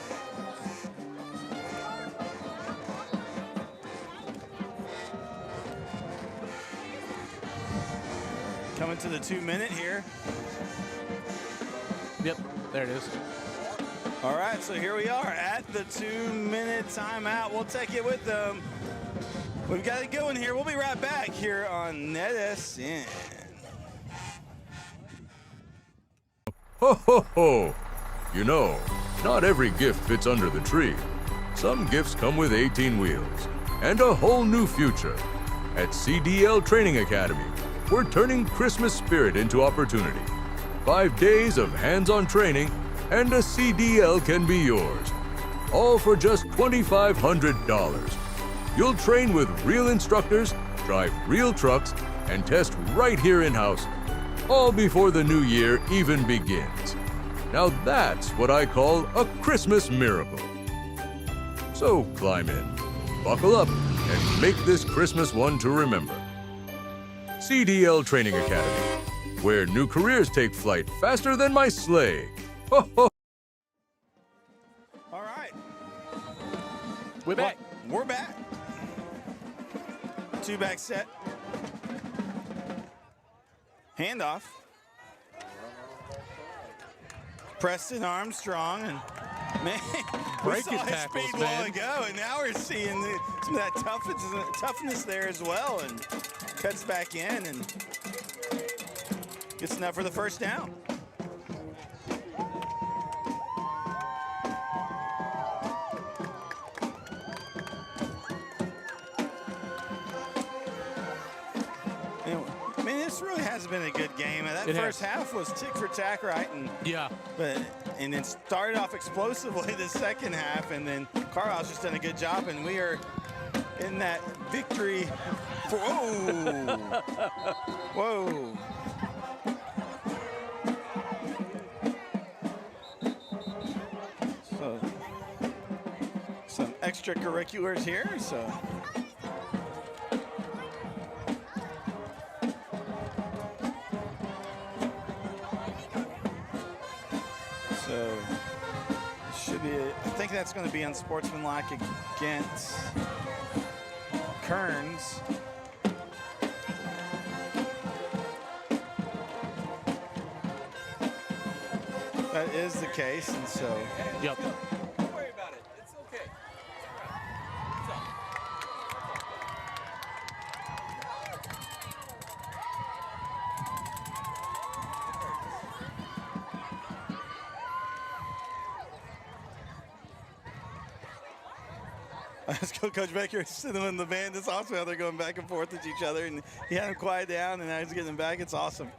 Coming to the 2-minute here. Yep, there it is. All right, so here we are at the 2-minute timeout. We'll take it with them. We've got it going here. We'll be right back here on NETSN. Ho, ho, ho! You know, not every gift fits under the tree. Some gifts come with 18 wheels and a whole new future. At CDL Training Academy, we're turning Christmas spirit into opportunity. 5 days of hands-on training and a CDL can be yours. All for just $2,500. You'll train with real instructors, drive real trucks, and test right here in-house. All before the new year even begins. Now that's what I call a Christmas miracle. So climb in, buckle up, and make this Christmas one to remember. CDL Training Academy, where new careers take flight faster than my sleigh. Ho, ho. All right. We're back. We're back. 2-back set. Handoff. Preston Armstrong, and man, we Breaking saw his tackles, speed a man. while ago, and now we're seeing some of that toughness there as well, and cuts back in and gets enough for the 1st down. I mean, this really has been a good game. That first half was tick for tack, right? And Yeah. and then started off explosively the second half, and then Carlisle's just done a good job, and we are in that victory. Whoa! Whoa! extracurriculars here. So should be, I think that's going to be unsportsmanlike against Kerens. That is the case, and so. Yep. Don't worry about it. It's okay. It's all right. What's up? Let's go, Coach Baker. Sitting in the band. It's awesome how they're going back and forth with each other, and he had them quiet down, and now he's getting them back. It's awesome.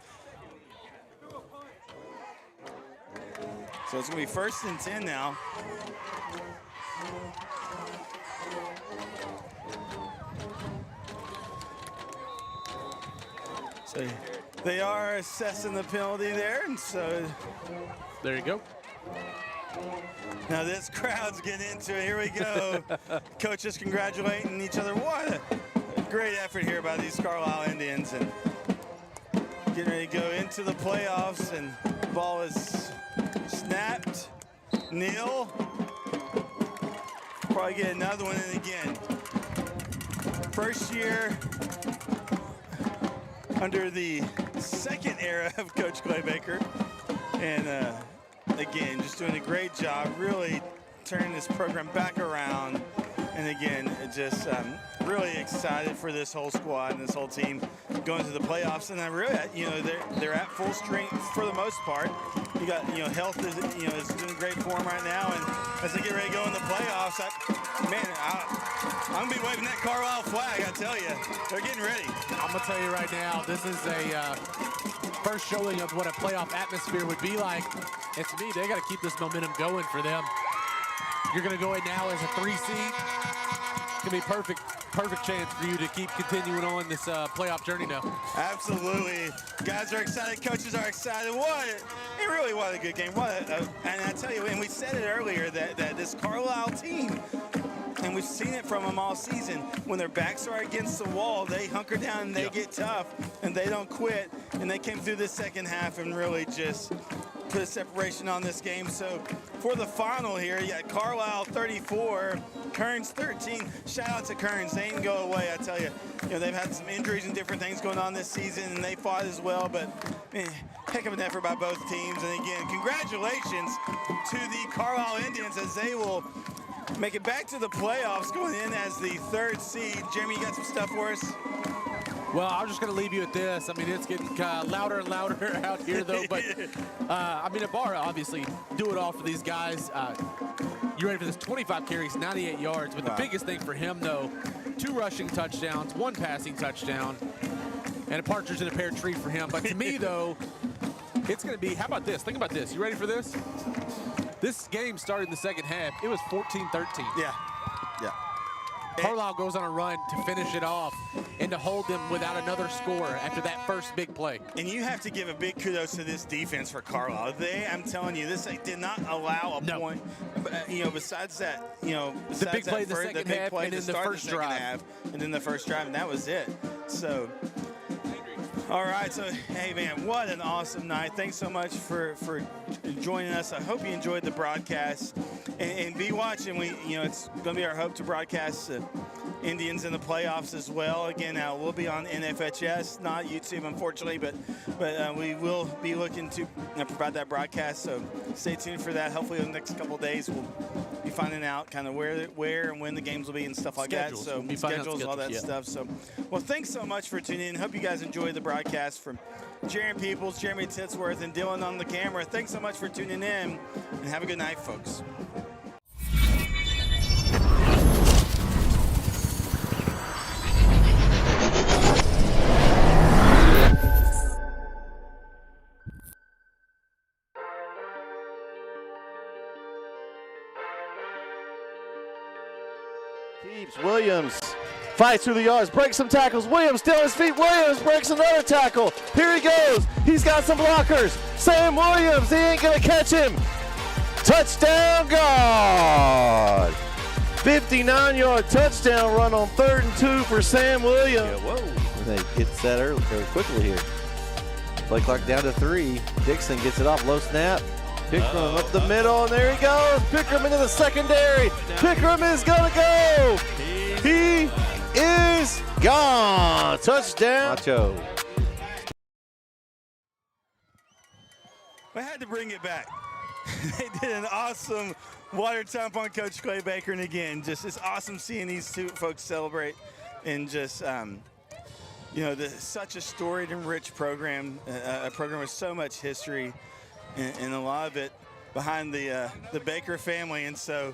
So it's going to be 1st and 10 now. So they are assessing the penalty there, and so. There you go. Now this crowd's getting into it. Here we go. Coaches congratulating each other. What a great effort here by these Carlisle Indians, and getting ready to go into the playoffs, and the ball is snapped. Neal. Probably get another one in again. First year under the second era of Coach Clay Baker. And again, just doing a great job, really turning this program back around. And again, just really excited for this whole squad and this whole team going to the playoffs. And I really, they're at full strength for the most part. You got, health is, is doing great for them right now. And as they get ready to go in the playoffs, I'm gonna be waving that Carlisle flag. I tell you, they're getting ready. I'm gonna tell you right now, this is a first showing of what a playoff atmosphere would be like. And to me, they got to keep this momentum going for them. You're gonna go in now as a 3 seed. It's gonna be perfect chance for you to keep continuing on this playoff journey now. Absolutely, guys are excited, coaches are excited. It really was a good game. And I tell you, and we said it earlier that this Carlisle team, and we've seen it from them all season, when their backs are against the wall, they hunker down and they get tough, and they don't quit. And they came through the second half and really just put a separation on this game. So for the final here, you got Carlisle 34, Kerens 13. Shout out to Kerens. They didn't go away, I tell you. They've had some injuries and different things going on this season, and they fought as well. But heck of an effort by both teams. And again, congratulations to the Carlisle Indians as they will make it back to the playoffs, going in as the 3rd seed. Jeremy, you got some stuff for us? Well, I'm just going to leave you at this. I mean, it's getting louder and louder out here, though. But, Ibarra, obviously, do it all for these guys. You ready for this? 25 carries, 98 yards. But the biggest thing for him, though, 2 rushing touchdowns, 1 passing touchdown, and a partridge in a pear tree for him. But to me, though, it's going to be, how about this? Think about this. You ready for this? This game started in the second half. It was 14-13. Yeah. Carlisle goes on a run to finish it off and to hold them without another score after that first big play. And you have to give a big kudos to this defense for Carlisle. I'm telling you, this did not allow a point. Besides that, besides the big play in the second half, and then the first drive. And then the first drive, and that was it. So, all right. So, hey, man, what an awesome night. Thanks so much for joining us. I hope you enjoyed the broadcast. And be watching. It's going to be our hope to broadcast Indians in the playoffs as well. Again, we'll be on NFHS, not YouTube, unfortunately, but we will be looking to provide that broadcast. So stay tuned for that. Hopefully, in the next couple of days, we'll be finding out kind of where and when the games will be and stuff like that. So schedules, all that stuff. So, well, thanks so much for tuning in. Hope you guys enjoyed the broadcast from Jaron Peoples, Jeremy Titsworth, and Dylan on the camera. Thanks so much for tuning in, and have a good night, folks. Williams fights through the yards, breaks some tackles. Williams still on his feet. Williams breaks another tackle. Here he goes. He's got some blockers. Sam Williams, he ain't going to catch him. Touchdown, God. 59-yard touchdown run on 3rd and 2 for Sam Williams. Whoa. They get set early, quickly here. Play clock down to 3. Dixon gets it off, low snap. Pickram up the middle, and there he goes. Pickram into the secondary. Pickram is going to go. He is gone. Touchdown. Macho. I had to bring it back. They did an awesome water dump on Coach Clay Baker, and again, just it's awesome seeing these two folks celebrate, and just you know, such a storied and rich program, a program with so much history, and a lot of it behind the Baker family, and so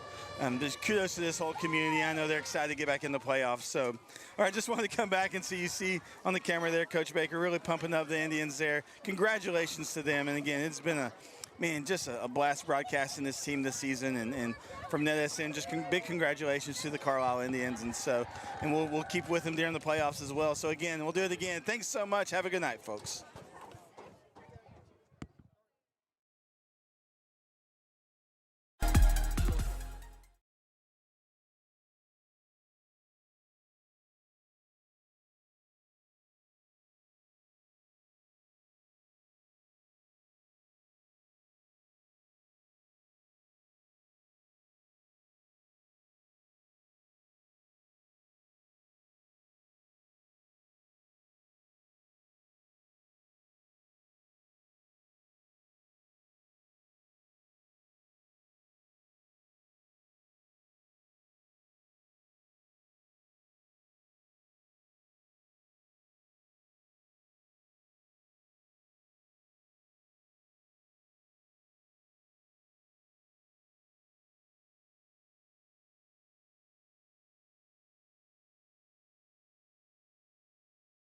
just kudos to this whole community. I know they're excited to get back in the playoffs. So, all right, just wanted to come back and see on the camera there, Coach Baker really pumping up the Indians there. Congratulations to them, and again, it's been just a blast broadcasting this team this season, and from NETSN, just big congratulations to the Carlisle Indians, and we'll keep with them during the playoffs as well. So again, we'll do it again. Thanks so much. Have a good night, folks.